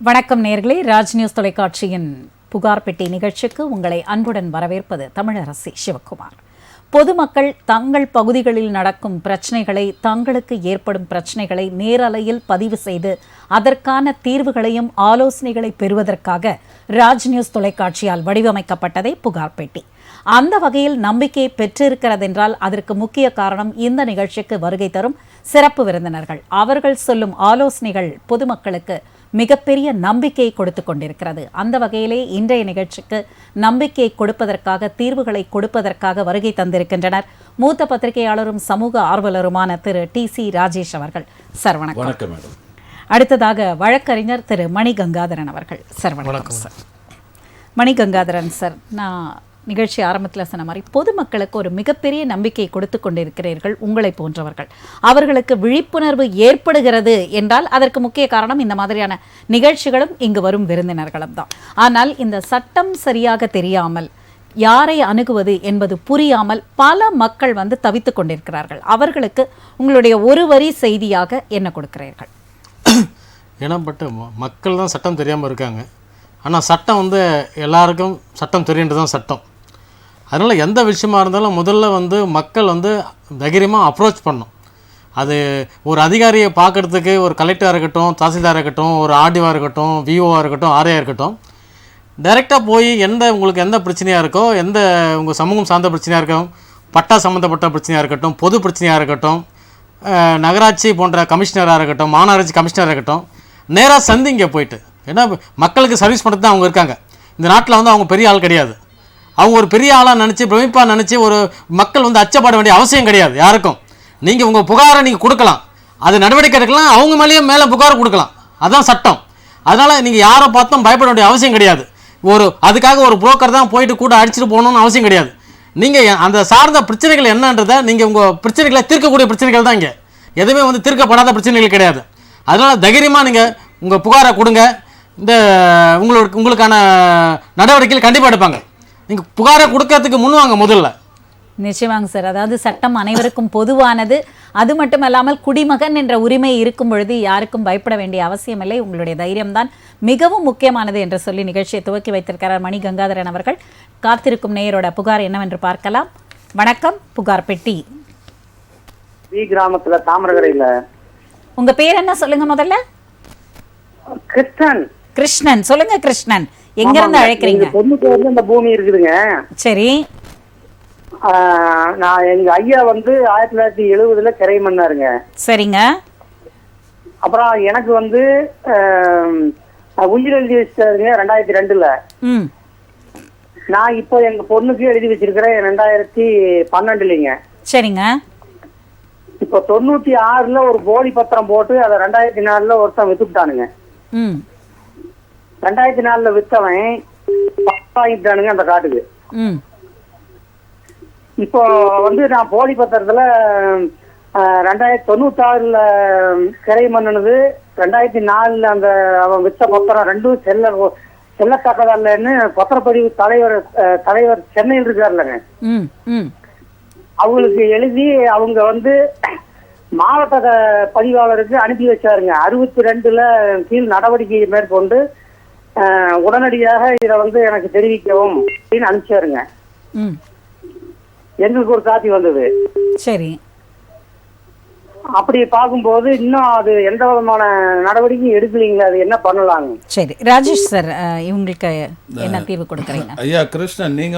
வணக்கம் நேயர்களே, ராஜ் நியூஸ் தொலைக்காட்சியின் புகார் பெட்டி நிகழ்ச்சிக்கு உங்களை அன்புடன் வரவேற்பது தமிழரசி சிவகுமார். பொதுமக்கள் தங்கள் பகுதிகளில் நடக்கும் பிரச்சனைகளை, தங்களுக்கு ஏற்படும் பிரச்சனைகளை நேரலையில் பதிவு செய்து அதற்கான தீர்வுகளையும் ஆலோசனைகளை பெறுவதற்காக ராஜ் நியூஸ் தொலைக்காட்சியால் வடிவமைக்கப்பட்டதே புகார் பெட்டி. அந்த வகையில் நம்பிக்கையை பெற்றிருக்கிறதென்றால் அதற்கு முக்கிய காரணம் இந்த நிகழ்ச்சிக்கு வருகை தரும் சிறப்பு விருந்தினர்கள். அவர்கள் சொல்லும் ஆலோசனைகள் பொதுமக்களுக்கு மிகப்பெரிய நம்பிக்கையை கொடுத்து கொண்டிருக்கிறது. அந்த வகையிலே இன்றைய நிகழ்ச்சிக்கு நம்பிக்கையை கொடுப்பதற்காக, தீர்வுகளை கொடுப்பதற்காக வருகை தந்திருக்கின்றனர் மூத்த பத்திரிகையாளரும் சமூக ஆர்வலருமான திரு டி.சி. ராஜேஷ் அவர்கள். சார் வணக்கம். வணக்கம் மேடம். அடுத்ததாக வழக்கறிஞர் திரு மணி கங்காதரன் அவர்கள். சார் வணக்கம். சார் மணி கங்காதரன் சார், நான் நிகழ்ச்சி ஆரம்பத்தில் சொன்ன மாதிரி பொதுமக்களுக்கு ஒரு மிகப்பெரிய நம்பிக்கையை கொடுத்து கொண்டிருக்கிறீர்கள் உங்களை போன்றவர்கள். அவர்களுக்கு விழிப்புணர்வு ஏற்படுகிறது என்றால் அதற்கு முக்கிய காரணம் இந்த மாதிரியான நிகழ்ச்சிகளும் இங்கு வரும் விருந்தினர்களும் தான். ஆனால் இந்த சட்டம் சரியாக தெரியாமல், யாரை அணுகுவது என்பது புரியாமல் பல மக்கள் தவித்துக் கொண்டிருக்கிறார்கள். அவர்களுக்கு உங்களுடைய ஒரு வரி செய்தியாக என்ன கொடுக்கிறீர்கள்? ஏன்னா மக்கள் தான் சட்டம் தெரியாமல் இருக்காங்க. ஆனால் சட்டம் எல்லாருக்கும் சட்டம் தெரியுன்றது தான் சட்டம். அதனால் எந்த விஷயமா இருந்தாலும் முதல்ல மக்கள் தைரியமாக அப்ரோச் பண்ணணும். அது ஒரு அதிகாரியை பார்க்குறதுக்கு ஒரு கலெக்டராக இருக்கட்டும், தாசில்தாராக இருக்கட்டும், ஒரு ஆர்டிஓவாக இருக்கட்டும், விஓவாக இருக்கட்டும், ஆர்ஐயாக இருக்கட்டும், டைரெக்டாக போய் உங்களுக்கு எந்த பிரச்சனையாக இருக்கோ, எந்த உங்கள் சமூகம் சார்ந்த பிரச்சனையாக இருக்கும், பட்டா சம்மந்தப்பட்ட பிரச்சனையாக இருக்கட்டும், பொது பிரச்சனையாக இருக்கட்டும், நகராட்சி போன்ற கமிஷனராக இருக்கட்டும், மாநகராட்சி கமிஷனராக இருக்கட்டும், நேராக சந்திங்க போயிட்டு. ஏன்னா மக்களுக்கு சர்வீஸ் பண்ணுறது தான் அவங்க இருக்காங்க. இந்த நாட்டில் அவங்க பெரிய ஆள் கிடையாது. அவங்க ஒரு பெரிய ஆளாக நினச்சி, பிரமிப்பாக நினச்சி ஒரு மக்கள் அச்சப்பட வேண்டிய அவசியம் கிடையாது யாருக்கும். நீங்கள் உங்கள் புகாரை நீங்கள் கொடுக்கலாம், அது நடவடிக்கை எடுக்கலாம், அவங்க மேலே புகார் கொடுக்கலாம். அதுதான் சட்டம். அதனால் நீங்கள் யாரை பார்த்தும் பயப்பட வேண்டிய அவசியம் கிடையாது. அதுக்காக ஒரு புரோக்கர் தான் போயிட்டு கூட அடிச்சுட்டு போகணுன்னு அவசியம் கிடையாது. நீங்கள் அந்த சார்ந்த பிரச்சனைகள் என்னன்றதை நீங்கள் உங்கள் பிரச்சனைகளை தீர்க்கக்கூடிய பிரச்சனைகள் தான் இங்கே. எதுவுமே தீர்க்கப்படாத பிரச்சனைகள் கிடையாது. அதனால் தைரியமாக நீங்கள் உங்கள் புகாரை கொடுங்க. இந்த உங்களுக்கான நடவடிக்கைகள் கண்டிப்பாக எடுப்பாங்க. நீங்கள் புகாரை கொடுக்கறதுக்கு முன்வாங்க முதல்ல. நிச்சயமாங்க சார். அதாவது சட்டம் அனைவருக்கும் பொதுவானது. அது மட்டுமல்லாமல் குடிமகன் என்ற உரிமை இருக்கும் பொழுது யாருக்கும் பயப்பட வேண்டிய அவசியம் இல்லை. உங்களுடைய தைரியம்தான் மிகவும் முக்கியமானது என்று சொல்லி நிகழ்ச்சியை துவக்கி வைத்திருக்கிறார் மணி கங்காதரன் அவர்கள். காத்திருக்கும் நேயரோட புகார் என்னவென்று பார்க்கலாம். வணக்கம். புகார் பெட்டி. கிராமத்துல தாமரகரையில. உங்க பேர் என்ன சொல்லுங்க முதல்ல? கிருஷ்ணன். கிருஷ்ணன். சொல்லுங்க கிருஷ்ணன், எங்க இருந்து அழைக்கிறீங்க? பொண்ணுக்கு இந்த பூமி இருக்குதுங்க. சரி. நான் எங்க ஐயா 1970 கிரை மன்னாருங்க. சரிங்க. அப்புறம் எனக்கு உயிர் எழுதி வச்சிட்டாருங்க 2002. நான் இப்போ எங்க பொண்ணுக்கு எழுதி வச்சிருக்கிறேன் 2012. சரிங்க. இப்போ 96 ஒரு போலி பத்திரம் போட்டு அதை 2004 ஒருத்தன் வித்துட்டானுங்க. 2004 வித்தவன் வாங்கிட்டானுங்க அந்த காட்டுக்கு. இப்போ நான் போலி பத்திரத்துல 2096 கிரை மன்னனது, 2004 அந்த அவன் வித்த பத்திரம் ரெண்டும் செல்லத்தக்கதல்லன்னு பத்திரப்பதிவு தலைவர் சென்னையில் இருக்காருல்லங்க, அவங்களுக்கு எழுதி அவங்க மாவட்ட பதிவாளருக்கு அனுப்பி வச்சாருங்க. 62 கீழ் நடவடிக்கை மேற்கொண்டு உடனடியாக இதை எனக்கு தெரிவிக்கவும் அப்படின்னு அனுப்பிச்சாருங்க. எங்களுக்கு ஒரு காப்பி வந்தது. சரி. அப்படி பார்க்கும்போது இன்னும் அது எந்த விதமான நடவடிக்கையும் எடுக்கலீங்களா? அது என்ன பண்ணலாங்க? சரி ராஜேஷ் சார், இவங்களுக்கு என்ன தீர்வு கொடுக்குறீங்க? ஐயா கிருஷ்ணன், நீங்க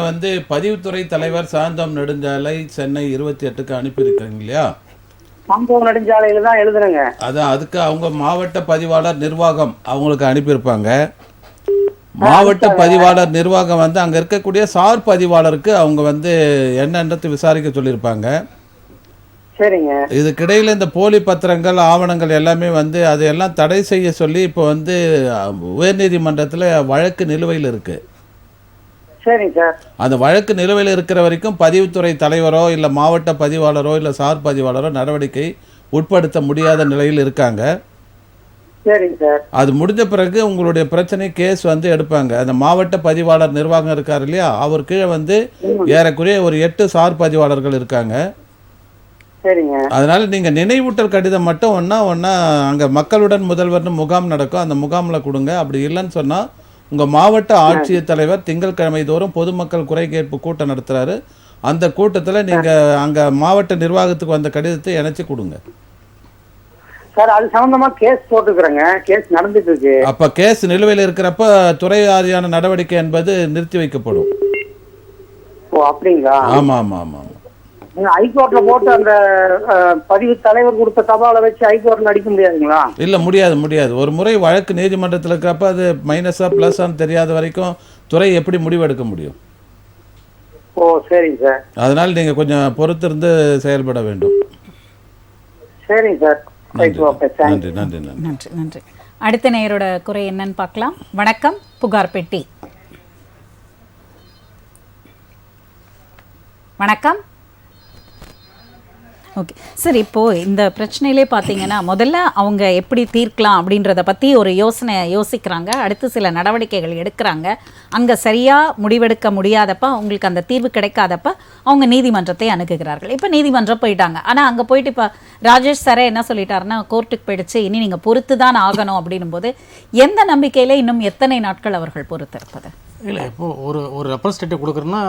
பதிவுத்துறை தலைவர் சாந்தோம் நெடுஞ்சாலை சென்னை 28க்கு அனுப்பியிருக்கீங்க இல்லையா? சாந்தோம் நெடுஞ்சாலையில தான் எழுதுறேங்க. அதான் அதுக்கு அவங்க மாவட்ட பதிவாளர் நிர்வாகம் அவங்களுக்கு அனுப்பியிருப்பாங்க. மாவட்ட பதிவாளர் நிர்வாகம் அங்க இருக்கக்கூடிய சார் பதிவாளருக்கு அவங்க என்னன்றது விசாரிக்க சொல்லியிருப்பாங்க. சரிங்க. இதுக்கிடையில் இந்த போலி பத்திரங்கள், ஆவணங்கள் எல்லாமே அதையெல்லாம் தடை செய்ய சொல்லி இப்போ உயர்நீதிமன்றத்தில் வழக்கு நிலுவையில் இருக்கு. சரிங்க சார். அந்த வழக்கு நிலுவையில் இருக்கிற வரைக்கும் பதிவுத்துறை தலைவரோ இல்லை மாவட்ட பதிவாளரோ இல்லை சார் பதிவாளரோ நடவடிக்கை உட்படுத்த முடியாத நிலையில் இருக்காங்க. சரிங்க சார். அது முடிஞ்ச பிறகு உங்களுடைய பிரச்சனை கேஸ் எடுப்பாங்க. அந்த மாவட்ட பதிவாளர் நிர்வாகம் இருக்கார் இல்லையா, அவர் கீழே ஏறக்குறைய ஒரு 8 சார் பதிவாளர்கள் இருக்காங்க. சரிங்க. அதனால நீங்க நினைவூட்டல் கடிதம் மட்டும் ஒண்ணா அங்க மக்களுடன் முதல்வர்னு முகாம் நடக்கும், அந்த முகாம்ல கொடுங்க. அப்படி இல்லைன்னு சொன்னா உங்க மாவட்ட ஆட்சியர் தலைவர் திங்கட்கிழமை தோறும் பொதுமக்கள் குறை கேட்பு கூட்டம் நடத்துறாரு. அந்த கூட்டத்துல நீங்க அங்க மாவட்ட நிர்வாகத்துக்கு வந்த கடிதத்தை இணைச்சு கொடுங்க. சார் அது சம்பந்தமா கேஸ் போட்டுக்கிறேங்க, கேஸ் நடந்துட்டு இருக்கு. அப்ப கேஸ் நிலுவையில் இருக்கிறப்ப துறை வாரியான நடவடிக்கை என்பது நிறுத்தி வைக்கப்படும். ஓ அப்படிங்களா? ஆமா ஆமா ஆமா ஆமா. ஹைகோர்ட்ல போட்டு அந்த பதிவு தலைவர் கொடுத்த தபாலை வச்சு ஹைகோர்ட்ல அடிக்க முடியாதுங்களா? இல்ல முடியாது. ஒரு முறை வழக்கு நீதிமன்றத்தில் இருக்கிறப்ப அது மைனஸா பிளஸ்ஸான்னு தெரியாத வரைக்கும் துறை எப்படி முடிவெடுக்க முடியும்? ஓ சரிங்க சார். அதனால நீங்க கொஞ்சம் பொறுத்திருந்து செயல்பட வேண்டும். சரிங்க சார். நன்றி நன்றி நன்றி. நன்றி நன்றி. அடுத்த நேயரோட குறை என்னன்னு பார்க்கலாம். வணக்கம், புகார் பெட்டி. வணக்கம். ஓகே சார், இப்போது இந்த பிரச்சனையிலே பார்த்தீங்கன்னா முதல்ல அவங்க எப்படி தீர்க்கலாம் அப்படின்றத பற்றி ஒரு யோசிக்கிறாங்க, அடுத்து சில நடவடிக்கைகள் எடுக்கிறாங்க. அங்கே சரியாக முடிவெடுக்க முடியாதப்ப, அவங்களுக்கு அந்த தீர்வு கிடைக்காதப்ப அவங்க நீதிமன்றத்தை அணுகுகிறார்கள். இப்போ நீதிமன்றம் போயிட்டாங்க. ஆனால் அங்கே போயிட்டு இப்போ ராஜேஷ் சாரே என்ன சொல்லிட்டாருன்னா, கோர்ட்டுக்கு போயிடுச்சு, இனி நீங்கள் பொறுத்து தான் ஆகணும் அப்படின்னும் போது எந்த நம்பிக்கையில் இன்னும் எத்தனை நாட்கள் அவர்கள் பொறுத்திருப்பது? இல்லை, இப்போது ஒரு ரெப்ரஸன்டேட்டிவ் கொடுக்குறோன்னா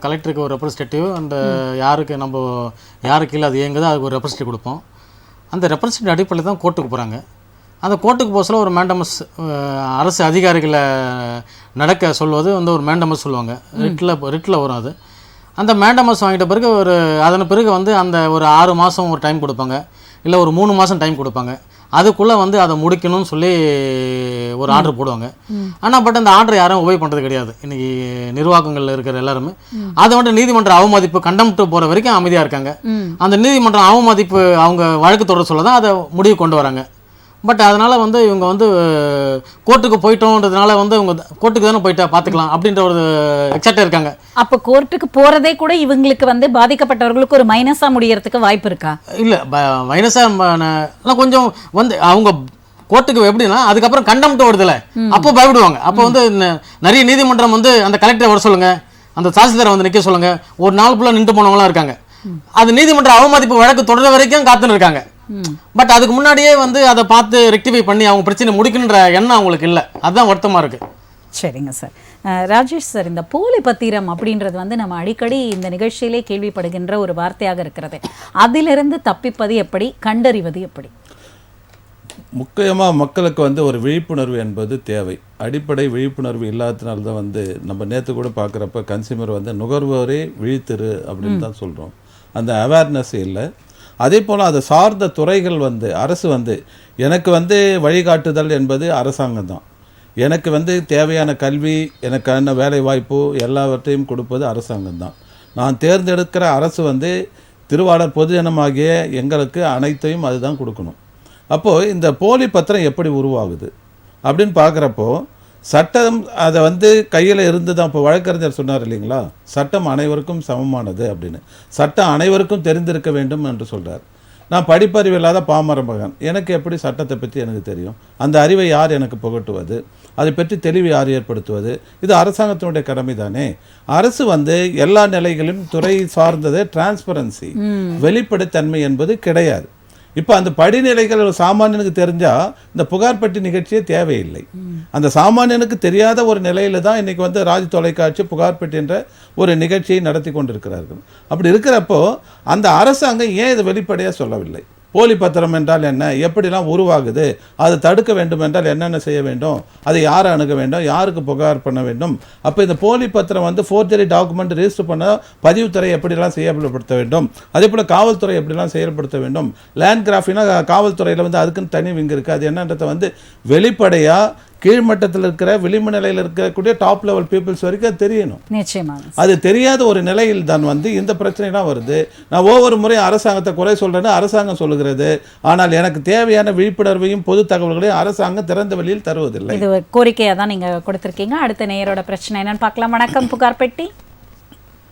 கலெக்டருக்கு ஒரு ரெப்ரஸன்டேட்டிவ், அந்த யாருக்கு இல்லை அது இயங்குதோ அதுக்கு ஒரு ரெப்ரஸன்டேட்டிவ் கொடுப்போம். அந்த ரெப்ரஸன்டேட்டிவ் அடிப்படையில் தான் கோர்ட்டுக்கு போகிறாங்க. அந்த கோர்ட்டுக்கு போக சொல்ல ஒரு மேண்டமஸ், அரசு அதிகாரிகளை நடக்க சொல்வது ஒரு மேண்டமஸ் சொல்லுவாங்க. ரிட்டில் வரும் அது. அந்த மேண்டமஸ் வாங்கிட்ட பிறகு அதன் பிறகு அந்த ஒரு 6 மாதம் ஒரு டைம் கொடுப்பாங்க, இல்லை ஒரு 3 மாதம் டைம் கொடுப்பாங்க. அதுக்குள்ளே அதை முடிக்கணும்னு சொல்லி ஒரு ஆர்டர் போடுவாங்க. ஆனால் அந்த ஆர்டர் யாரும் உபயோக பண்ணுறது கிடையாது. இன்றைக்கி நிர்வாகங்களில் இருக்கிற எல்லாருமே அதை நீதிமன்ற அவமதிப்பு கண்டம்ட்டு போகிற வரைக்கும் அமைதியாக இருக்காங்க. அந்த நீதிமன்றம் அவமதிப்பு அவங்க வழக்கு தொடர சொல்ல தான் அதை முடிவு கொண்டு வராங்க. பட் அதனால் இவங்க கோர்ட்டுக்கு போயிட்டோன்றதுனால இவங்க கோர்ட்டுக்கு தானே போயிட்டா பார்த்துக்கலாம் அப்படின்ற ஒரு எக்ஸைட்டாக இருக்காங்க. அப்போ கோர்ட்டுக்கு போகிறதே கூட இவங்களுக்கு பாதிக்கப்பட்டவர்களுக்கு ஒரு மைனஸாக முடியறதுக்கு வாய்ப்பு இருக்கா? இல்லை, மைனஸாக கொஞ்சம் அவங்க கோர்ட்டுக்கு எப்படின்னா அதுக்கப்புறம் கண்டம்ட்டு வருதுல, அப்போ பயப்படுவாங்க. அப்போ நிறைய நீதிமன்றம் அந்த கலெக்டரை வர சொல்லுங்க, அந்த தாசில்தாரை நிற்க சொல்லுங்க, ஒரு நாள் ஃபுல்லாக நின்று போனவங்களாம் இருக்காங்க. அது நீதிமன்ற அவமதிப்பு வழக்கு தொடர வரைக்கும் காத்துன்னு இருக்காங்க. பட் அதுக்கு முன்னாடியே அதை பார்த்து ரெக்டிஃபை பண்ணி அவங்க பிரச்சனை முடிக்கணுன்ற எண்ணம் அவங்களுக்கு இல்லை. அதுதான் வருத்தமாக இருக்குது. சரிங்க சார். ராஜேஷ் சார், இந்த போலி பத்திரம் அப்படின்றது நம்ம அடிக்கடி இந்த நிகழ்ச்சியிலே கேள்விப்படுகின்ற ஒரு வார்த்தையாக இருக்கிறது. அதிலிருந்து தப்பிப்பது எப்படி, கண்டறிவது எப்படி? முக்கியமாக மக்களுக்கு ஒரு விழிப்புணர்வு என்பது தேவை. அடிப்படை விழிப்புணர்வு இல்லாததுனால்தான் நம்ம நேற்று கூட பார்க்குறப்ப கன்சியூமர் நுகர்வோரே விழித்திரு அப்படின்னு தான் சொல்கிறோம். அந்த அவேர்னஸ் இல்லை. அதே போல் அதை சார்ந்த துறைகள் அரசு எனக்கு வழிகாட்டுதல் என்பது அரசாங்கம் தான். எனக்கு தேவையான கல்வி, எனக்கான வேலை வாய்ப்பு எல்லாவற்றையும் கொடுப்பது அரசாங்கம் தான். நான் தேர்ந்தெடுக்கிற அரசு திருவாளர் பொதுஜனமாகிய எங்களுக்கு அனைத்தையும் அதுதான் கொடுக்கணும். அப்போது இந்த போலி பத்திரம் எப்படி உருவாகுது அப்படின்னு பார்க்குறப்போ சட்டம் அதை கையில் இருந்து தான். இப்போ வழக்கறிஞர் சொன்னார் இல்லைங்களா, சட்டம் அனைவருக்கும் சமமானது அப்படின்னு. சட்டம் அனைவருக்கும் தெரிந்திருக்க வேண்டும் என்று சொல்கிறார். நான் படிப்பறிவு இல்லாத பாமர மகன், எனக்கு எப்படி சட்டத்தை பற்றி எனக்கு தெரியும்? அந்த அறிவை யார் எனக்கு புகட்டுவது? அதை பற்றி தெளிவு யார் ஏற்படுத்துவது? இது அரசாங்கத்தினுடைய கடமை தானே. அரசு எல்லா நிலைகளிலும் துறை சார்ந்தது டிரான்ஸ்பரன்சி, வெளிப்படைத்தன்மை என்பது கிடையாது. இப்போ அந்த படிநிலைகள் ஒரு சாமானியனுக்கு தெரிஞ்சால் இந்த புகார் பெட்டி நிகழ்ச்சியே தேவையில்லை. அந்த சாமானியனுக்கு தெரியாத ஒரு நிலையில தான் இன்றைக்கி ராஜ் தொலைக்காட்சி புகார் பெட்டி என்ற ஒரு நிகழ்ச்சியை நடத்தி கொண்டிருக்கிறார்கள். அப்படி இருக்கிறப்போ அந்த அரசாங்கம் ஏன் இதை வெளிப்படையாக சொல்லவில்லை? போலி பத்திரம் என்றால் என்ன, எப்படிலாம் உருவாகுது, அதை தடுக்க வேண்டும் என்றால் என்னென்ன செய்ய வேண்டும், அதை யாரை அணுக வேண்டும், யாருக்கு புகார் பண்ண வேண்டும்? அப்போ இந்த போலி பத்திரம் ஃபோர்ஜரி டாக்குமெண்ட் ரெஜிஸ்டர் பண்ண பதிவுத்துறை எப்படிலாம் செயல்படுத்த வேண்டும், அதே போல் காவல்துறை எப்படிலாம் செயல்படுத்த வேண்டும். லேண்ட் கிராஃபினா காவல்துறையில் அதுக்குன்னு தனி விங்கு இருக்குது. அது என்னன்றதை வெளிப்படையாக கீழ்மட்டத்தில் இருக்கிற விளிம்பு நிலையில் இருக்கக்கூடிய டாப் லெவல் பீப்புள்ஸ் வரைக்கும் அது தெரியணும். நிச்சயமாக அது தெரியாத ஒரு நிலையில் தான் இந்த பிரச்சனைலாம் வருது. நான் ஒவ்வொரு முறை அரசாங்கத்தை குறை சொல்கிறேன்னு அரசாங்கம் சொல்லுகிறது. ஆனால் எனக்கு தேவையான விழிப்புணர்வையும் பொது தகவல்களையும் அரசாங்கம் திறந்த வெளியில் தருவதில்லை. இது கோரிக்கையாக தான் நீங்கள் கொடுத்துருக்கீங்க. அடுத்த நேயரோட பிரச்சனை என்னன்னு பார்க்கலாம். வணக்கம், புகார் பெட்டி.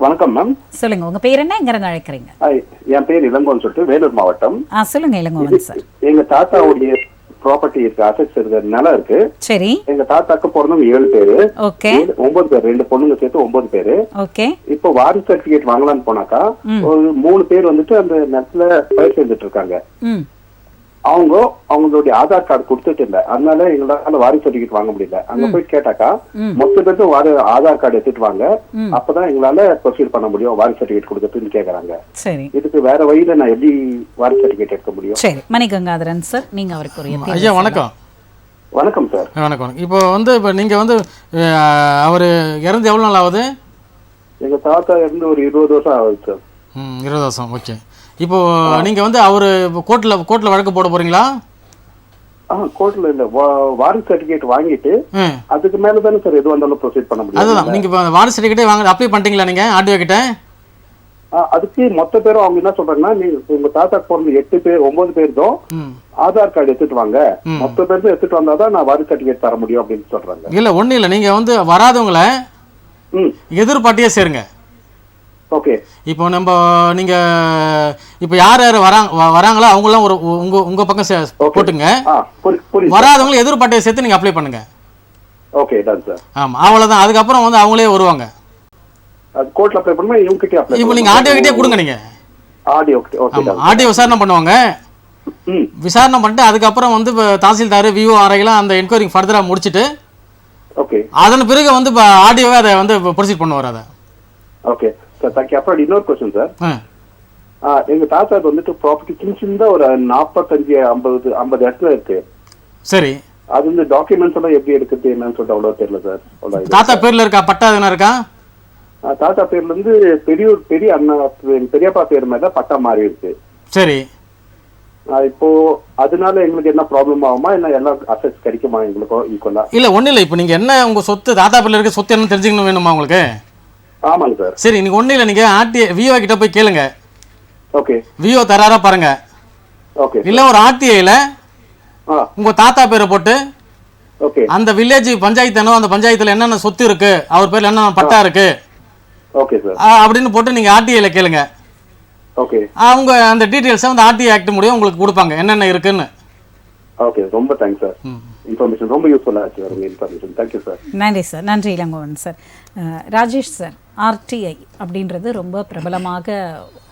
வணக்கம் மேம். சொல்லுங்க, உங்க பேர் என்ன, எங்க இருந்து அழைக்கிறீங்க? என் பேர் இளங்கோன்னு சொல்லிட்டு வேலூர் மாவட்டம். சொல்லுங்க இளங்கோவன் சார். எங்க தாத்தாவுடைய ப்ராப்பர்ட்டி இருக்கு, அசெட்ஸ் இருக்கு, நிலம் இருக்கு. சரி. எங்க தாத்தாக்கு பிறந்தவங்க 7 பேரு. ஓகே. 9 பேர், 2 பொண்ணுங்க சேர்த்து 9 பேரு. ஓகே. இப்போ வாரிசு சர்டிபிகேட் வாங்கலாம்னு போனாக்கா ஒரு 3 பேர் வந்துட்டு அந்த நிலத்துல பயிர் செஞ்சுட்டு இருக்காங்க. அவங்களுடைய ஆதார் கார்டு கொடுத்துட்டு இல்ல, அதனால எங்களால வாரிசு சர்டிபிகேட் வாங்க முடியல. அங்க போய் கேட்டாக்கா மொத்த பேருக்கும் ஆதார் கார்டு எடுத்துட்டு வாங்க, அப்பதான் எங்களால ப்ரொசீட் பண்ண முடியும் வாரிசு சர்டிபிகேட் கொடுத்துட்டுன்னு கேக்குறாங்க. சரி. இதுக்கு வேற வழியில நான் எப்படி வாரிசு சர்டிபிகேட் எடுக்க முடியும்? சரி, மணிகங்காதரன் சார், நீங்க அவருக்கு ஐயா வணக்கம். வணக்கம் சார். வணக்கம். இப்போ வந்து இப்போ நீங்க வந்து அவர் இறந்து எவ்வளோ நாள் ஆகுது? எங்க தாத்தா இருந்து ஒரு 20 வருஷம் ஆகுது சார். 20 வருஷம். ஓகே. இப்போ நீங்க வந்து அவரு கோர்ட்ல வழக்கு போட போறீங்களா? கோர்ட்ல இல்ல, வாரிசு சர்டிபிகேட் வாங்கிட்டு அதுக்கு மேல தானே சார் எது வந்தாலும் ப்ரொசீட் பண்ண முடியும். அதுதான், நீங்க இப்போ வாரிசு சர்டிபிகேட்டே வாங்க அப்ளை பண்ணிட்டீங்களா நீங்க ஆர்டிஓ கிட்ட? அதுக்கு மொத்த பேரும் அவங்க என்ன சொல்றாங்கன்னா, நீங்க உங்க தாத்தா பிறந்த 8 பேர் 9 பேர் தான் ஆதார் கார்டு எடுத்துட்டு வாங்க, மொத்த பேரும் எடுத்துட்டு வந்தாதான் நான் வாரிசு சர்டிபிகேட் தர முடியும் அப்படின்னு சொல்றாங்க. இல்ல ஒண்ணு இல்ல, நீங்க வந்து வராதவங்கள எதிர்பார்ட்டியே சேருங்க. ஓகே. இப்போ நீங்க இப்போ யார் யார் வராங்களோ அவங்களாம் ஒரு உங்க பக்கம் போட்டுங்க. வராதவங்களை எதிர்பார்ட்டியை சேர்த்து நீங்க அப்ளை பண்ணுங்க. Okay done sir. ஆமா, அவ்வளவுதான். அதுக்கப்புறம் வந்து அவங்களே வருவாங்க. அது கோர்ட்ல அப்ளை பண்ணுமா இவங்க கிட்ட அப்ளை? இப்போ நீங்க ஆர்டிஓ கிட்டே கொடுங்க. நீங்க ஆர்டிஓ கிட்ட. ஓகே. ஆர்டிஓ விசாரணை பண்ணுவாங்க. விசாரணை பண்ணிட்டு அதுக்கப்புறம் வந்து தாசில்தார் விஓ ஆரையெல்லாம் அந்த என்கொயரி ஃபர்தரா முடிச்சிட்டு ஓகே அதன் பிறகு வந்து ஆர்டிஓவே அதை வந்து ப்ரொசீட் பண்ணுவார். அதை ஓகே சார். தேங்க்யூ. அப்புறம் இன்னொரு கொஸ்டின் சார். எங்க தாத்தாக்கு வந்துட்டு ப்ராப்பர்ட்டி சின்ன ஒரு 45-50 இடத்துல இருக்கு. சரி. அது வந்து டாக்குமெண்ட்ஸ் எல்லாம் எப்படி எடுக்கிறது என்னன்னு சொல்லிட்டு அவ்வளவு தெரியல சார். தாத்தா பேர்ல இருக்கா? பட்டா எதுனா இருக்கா? தாத்தா பேர்ல இருந்து பெரிய அண்ணா பெரியப்பா பேர் மேல பட்டா மாறி இருக்கு. சரி. இப்போ அதனால எங்களுக்கு என்ன ப்ராப்ளம் ஆகுமா, என்ன எல்லா அசெட்ஸ் கிடைக்குமா எங்களுக்கும் ஈக்குவலா? இல்ல ஒண்ணு இல்ல, இப்போ நீங்க என்ன உங்க சொத்து தாத்தா பேர்ல இருக்க சொத்து என்ன தெரிஞ்சுக்கணும் வேணுமா உங்களுக்கு? ஆமாங்க சார். சரி, நீங்க ஒண்ணு இல்ல, நீங்க ஆர்டிஓ விஓ கிட்ட போய் கேளுங்க. ஓகே. விஓ தராரா பாருங்க. ஓகே. இல்ல ஒரு ஆர்டிஐல உங்க தாத்தா பேரை போட்டு ஓகே அந்த வில்லேஜ் பஞ்சாயத்து அந்த பஞ்சாயத்துல என்னென்ன சொத்து இருக்கு, அவர் பேர்ல என்னென்ன பட்டா இருக்கு ஓகே சார் அப்படின்னு போட்டு நீங்க ஆர்டிஐல கேளுங்க. ஓகே. அவங்க அந்த டீடைல்ஸ் வந்து ஆர்டிஐ ஆக்ட் மூலம் உங்களுக்கு கொடுப்பாங்க என்னென்ன இருக்குன்னு. ஓகே. ரொம்ப தேங்க்ஸ் சார். இன்ஃபர்மேஷன் ரொம்ப யூஸ்ஃபுல்லா ஆச்சு உங்க இன்ஃபர்மேஷன். Thank you sir. நன்றி சார். நன்றி Elangovan sir. Rajesh sir, RTI அப்படின்றது ரொம்ப பிரபலமாக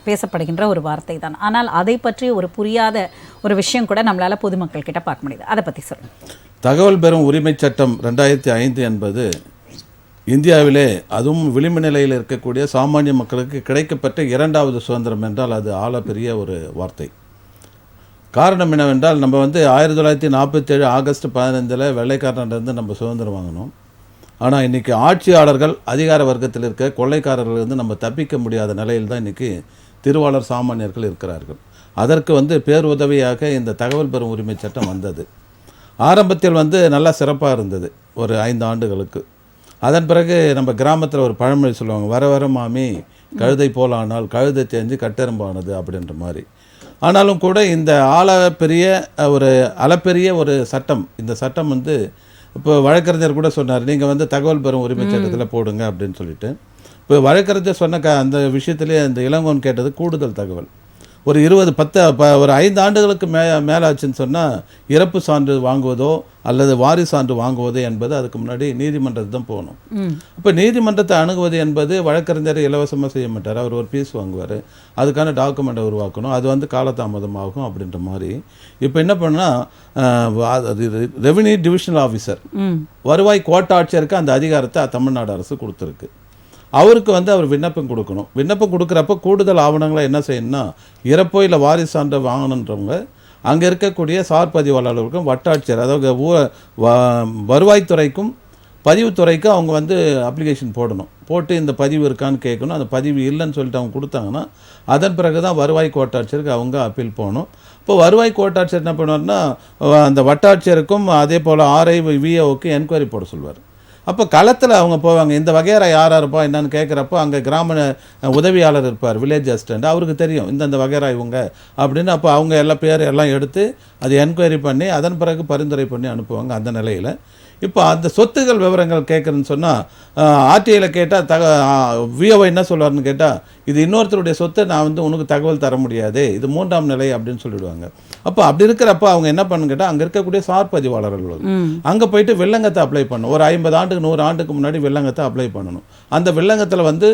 பேசப்படுகின்ற ஒரு வார்த்தை தான். ஆனால் அதை பற்றி ஒரு புரியாத ஒரு விஷயம் கூட நம்மளால் பொதுமக்கள் கிட்ட பார்க்க முடியுது. அதை பற்றி சொல்லுங்கள். தகவல் பெறும் உரிமை சட்டம் 2005 என்பது இந்தியாவிலே அதுவும் விளிம்பு நிலையில் இருக்கக்கூடிய சாமானிய மக்களுக்கு கிடைக்கப்பட்ட 2வது சுதந்திரம் என்றால் அது ஆழப்பெரிய ஒரு வார்த்தை. காரணம் என்னவென்றால் நம்ம வந்து 1947 ஆகஸ்ட் 15 வெள்ளைக்காரனிலிருந்து நம்ம சுதந்திரம் வாங்கினோம். ஆனால் இன்றைக்கி ஆட்சியாளர்கள் அதிகார வர்க்கத்தில் இருக்க கொள்ளைக்காரர்கள் வந்து நம்ம தப்பிக்க முடியாத நிலையில் தான் இன்றைக்கி திருவாளர் சாமானியர்கள் இருக்கிறார்கள். அதற்கு வந்து பேருதவியாக இந்த தகவல் பெறும் உரிமை சட்டம் வந்தது. ஆரம்பத்தில் வந்து நல்லா சிறப்பாக இருந்தது ஒரு 5 ஆண்டுகளுக்கு. அதன் பிறகு நம்ம கிராமத்தில் ஒரு பழமொழி சொல்லுவாங்க, வர வர மாமி கழுதை போலானால் கழுதை தேஞ்சு கட்டெரும்பானது அப்படின்ற மாதிரி. ஆனாலும் கூட இந்த அளப்பெரிய ஒரு சட்டம், இந்த சட்டம் வந்து இப்போ வழக்கறிஞர் கூட சொன்னார், நீங்கள் வந்து தகவல் பெறும் உரிமை சட்டத்தில் போடுங்க அப்படின்னு சொல்லிட்டு. இப்போ வழக்கறிஞர் சொன்ன அந்த விஷயத்துலேயே அந்த இளங்கோன் கேட்டது கூடுதல் தகவல். ஒரு 5 ஆண்டுகளுக்கு மேலாச்சுன்னு சொன்னால் இறப்பு சான்று வாங்குவதோ அல்லது வாரிசு சான்று வாங்குவதோ என்பது அதுக்கு முன்னாடி நீதிமன்றத்தை தான் போகணும். இப்போ நீதிமன்றத்தை அணுகுவது என்பது வழக்கறிஞர் இலவசமாக செய்ய மாட்டார். அவர் ஒரு பீஸ் வாங்குவார், அதுக்கான டாக்குமெண்ட்டை உருவாக்கணும், அது வந்து காலதாமதமாகும் அப்படின்ற மாதிரி. இப்போ என்ன பண்ணால் ரெவென்யூ டிவிஷனல் ஆஃபீஸர் வருவாய் கோட்டாட்சியருக்கு அந்த அதிகாரத்தை தமிழ்நாடு அரசு கொடுத்துருக்கு. அவருக்கு வந்து அவர் விண்ணப்பம் கொடுக்கணும். விண்ணப்பம் கொடுக்குறப்ப கூடுதல் ஆவணங்களை என்ன செய்யணும்னா, இறப்போ இல்லை வாரிசு சான்று வாங்கணுன்றவங்க அங்கே இருக்கக்கூடிய சார் பதிவாளர்களுக்கும் வட்டாட்சியர் அதாவது வருவாய்த்துறைக்கும் பதிவுத்துறைக்கும் அவங்க வந்து அப்ளிகேஷன் போடணும். போட்டு இந்த பதிவு இருக்கான்னு கேட்கணும். அந்த பதிவு இல்லைன்னு சொல்லிட்டு அவங்க கொடுத்தாங்கன்னா அதன் பிறகு தான் வருவாய் கோட்டாட்சியருக்கு அவங்க அப்பீல் போகணும். இப்போ வருவாய் கோட்டாட்சியர் என்ன பண்ணுவார்னா அந்த வட்டாட்சியருக்கும் அதே போல் ஆர்ஐ விஓவுக்கு என்கொயரி போட சொல்வார். அப்போ களத்தில் அவங்க போவாங்க. இந்த வகையறா யாராக இருப்பா என்னன்னு கேட்குறப்போ அங்கே கிராம உதவியாளர் இருப்பார், வில்லேஜ் அசிஸ்டண்ட், அவருக்கு தெரியும் இந்த வகையறா இவங்க அப்படின்னு. அப்போ அவங்க எல்லா பேர் எல்லாம் எடுத்து அது என்கொயரி பண்ணி அதன் பிறகு பரிந்துரை பண்ணி அனுப்புவாங்க. அந்த நிலையில் இப்போ அந்த சொத்துகள் விவரங்கள் கேட்குறேன்னு சொன்னால் ஆர்டிஐயில் கேட்டால் விஓ என்ன சொல்லுவார்னு கேட்டால், இது இன்னொருத்தருடைய சொத்தை நான் வந்து உனக்கு தகவல் தர முடியாது, இது 3ஆம் நிலை அப்படின்னு சொல்லிடுவாங்க. அப்போ அப்படி இருக்கிறப்ப அவங்க என்ன பண்ணுன்னு கேட்டால், அங்கே இருக்கக்கூடிய சார் பதிவாளர்கள் அங்கே போயிட்டு வில்லங்கத்தை அப்ளை பண்ணணும். ஒரு 50 ஆண்டுக்கு 100 ஆண்டுக்கு முன்னாடி வில்லங்கத்தை அப்ளை பண்ணணும். அந்த வில்லங்கத்தில் வந்து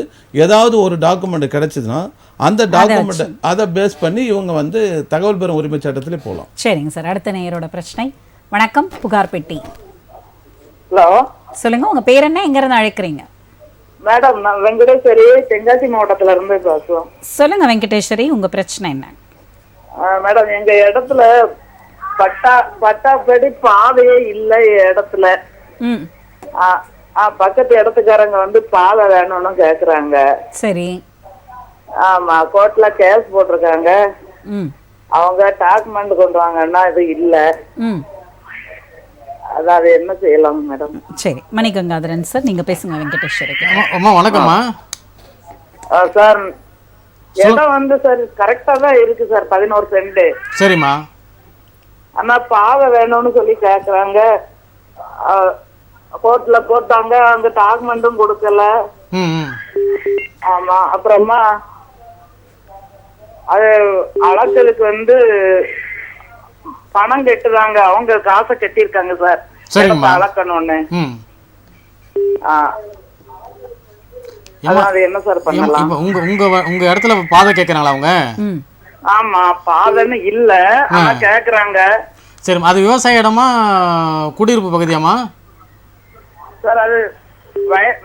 ஏதாவது ஒரு டாக்குமெண்ட் கிடைச்சதுன்னா அந்த டாக்குமெண்ட் அதை பேஸ் பண்ணி இவங்க வந்து தகவல் பெறும் உரிமை சட்டத்திலே போகலாம். சரிங்க சார். அடுத்த நேயரோட பிரச்சனை. வணக்கம், புகார் பெட்டி. ஹலோ, சொல்லுங்க, உங்க பேர் என்ன, எங்க இருந்து அழைக்கிறீங்க? மேடம், நான் வெங்கடேஸ்வரி, தென்காசி மாவட்டத்துல இருந்து பேசுவோம். சொல்லுங்க வெங்கடேஸ்வரி, உங்க பிரச்சனை என்ன? மேடம், எங்க இடத்துல பட்டாப்படி பாதையே இல்லை இடத்துல. பக்கத்து இடத்துக்காரங்க வந்து பாதை வேணும்னு கேக்குறாங்க. சரி. ஆமா, கோர்ட்ல கேஸ் போட்டிருக்காங்க. அவங்க டாக்குமெண்ட் கொண்டு வாங்கன்னா இது இல்ல. அதாவது என்ன செய்யலாம் மேடம்? சரி, மணிகங்காதரன் சார், நீங்க பேசுங்க வெங்கடேஸ்வரிக்கு. அம்மா வணக்கம்மா. சார், இடம் வந்து சார் கரெக்டா தான் இருக்கு சார், 11 சென்ட். சரிம்மா. ஆனா பாதை வேணும்னு சொல்லி கேக்குறாங்க. கோர்ட்ல போட்டாங்க, அங்க டாக்குமெண்ட்டும் கொடுக்கல. ஆமா, அப்புறமா அது அளக்கலுக்கு வந்து பணம் கட்டுறாங்க, அவங்க காசை கட்டியிருக்காங்க சார். சரிங்கம்மா. அளக்கணும்னு. அது என்ன சார் பண்ணலாம்? உங்க உங்க உங்க இடத்துல பாதை கேட்கறாங்களா அவங்க? ஆமா, பாதைன்னு இல்ல, ஆனா கேக்குறாங்க. சரி, அது விவசாய இடமா குடியிருப்பு பகுதியாமா சார்? அது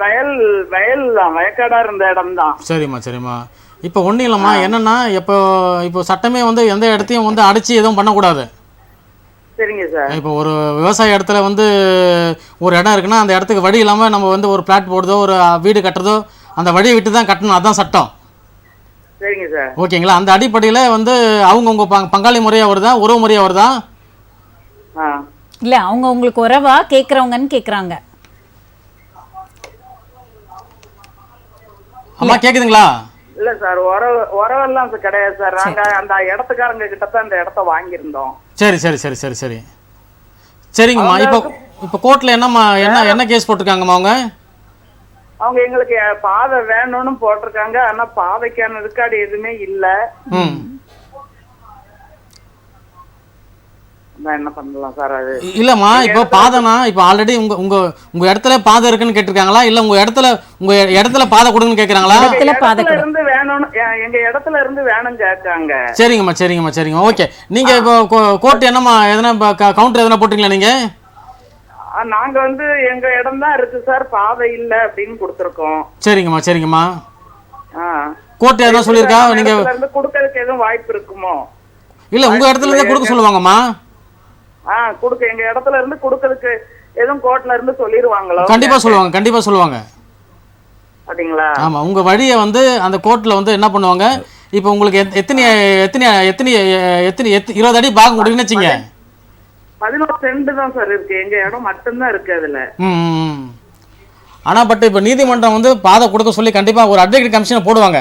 வயல் தான், வயக்காடா இருந்த இடம் தான். சரிம்மா சரிம்மா. இப்போ ஒன்றும் இல்லைம்மா, என்னன்னா இப்போ சட்டமே வந்து எந்த இடத்தையும் வந்து அடிச்சு எதுவும் பண்ணக்கூடாது. சரிங்க சார். இப்போ ஒரு விவசாய இடத்துல வந்து ஒரு இடம் இருக்குன்னா அந்த இடத்துக்கு வழி இல்லாமல் நம்ம வந்து ஒரு பிளாட் போடுறதோ ஒரு வீடு கட்டுறதோ அந்த வழியை விட்டு தான் கட்டணும், அதுதான் சட்டம். சரிங்க சார். ஓகேங்களா? அந்த அடிப்படையில் வந்து அவங்கவுங்க பங்காளி முறையாக வருதா, உறவு முறையாக வருதா? இல்ல, அவங்க உங்களுக்கு உறவா கேட்குறவங்கன்னு கேட்குறாங்க. அம்மா கேட்குதுங்களா? இல்ல சார், உறவெல்லாம் கிடையாது சார். நாங்க அந்த இடத்துக்காரங்க கிட்ட தான் அந்த இடத்த வாங்கியிருந்தோம். சரி சரி சரி சரி சரி சரிங்கம்மா. இப்போ கோர்ட்டில் என்ன கேஸ் போட்டிருக்காங்கம்மா அவங்க? அவங்க எங்களுக்கு பாதை வேணும்னு போட்டிருக்காங்க, ஆனா பாதைக்கான ரெக்கார்டு எதுவுமே இல்ல. என்ன பண்ணலாம் சார்? அது இல்லம்மா, இப்போ பாதைனா இப்போ ஆல்ரெடி உங்க இடத்துல பாதை இருக்குன்னு கேட்டிருக்காங்களா, இல்ல உங்க இடத்துல பாதை கொடுங்கன்னு கேக்குறாங்களா? இருந்து வேணும், எங்க இடத்துல இருந்து வேணும் கேட்காங்க. சரிங்கம்மா சரிங்கம்மா சரிங்க. ஓகே, நீங்க இப்போ கோர்ட் என்னம்மா எதனா கவுண்டர் எதனா போட்டீங்களா நீங்க? நாங்க வந்து எங்க இடம் தான் இருக்கு சார், பாதை இல்ல அப்படின்னு கொடுத்துருக்கோம். சரிங்கம்மா சரிங்கம்மா. கோர்ட் எதனா சொல்லியிருக்கா நீங்க கொடுக்கறதுக்கு எதுவும் வாய்ப்பு இருக்குமோ? இல்ல, உங்க இடத்துல இருந்து கொடுக்க சொல்லுவாங்கம்மா. எங்க இடத்துல இருந்து கொடுக்கறதுக்கு எதுவும் கோர்ட்ல இருந்து சொல்லிடுவாங்களோ? கண்டிப்பா சொல்லுவாங்க, கண்டிப்பா சொல்லுவாங்க. அப்படிங்களா? ஆமா, உங்க வழியை வந்து அந்த கோர்ட்ல வந்து என்ன பண்ணுவாங்க, இப்போ உங்களுக்கு எத்தனை 20 அடி பாகம் கொடுங்கன்னு வச்சுங்க. 11 சென்ட் தான் சார் இருக்கு, எங்க இடம் மட்டும்தான் இருக்கு அதுல. ஆனா பட் இப்போ நீதிமன்றம் வந்து பாதை கொடுக்க சொல்லி கண்டிப்பா ஒரு அட்வொகேட் கமிஷனை போடுவாங்க.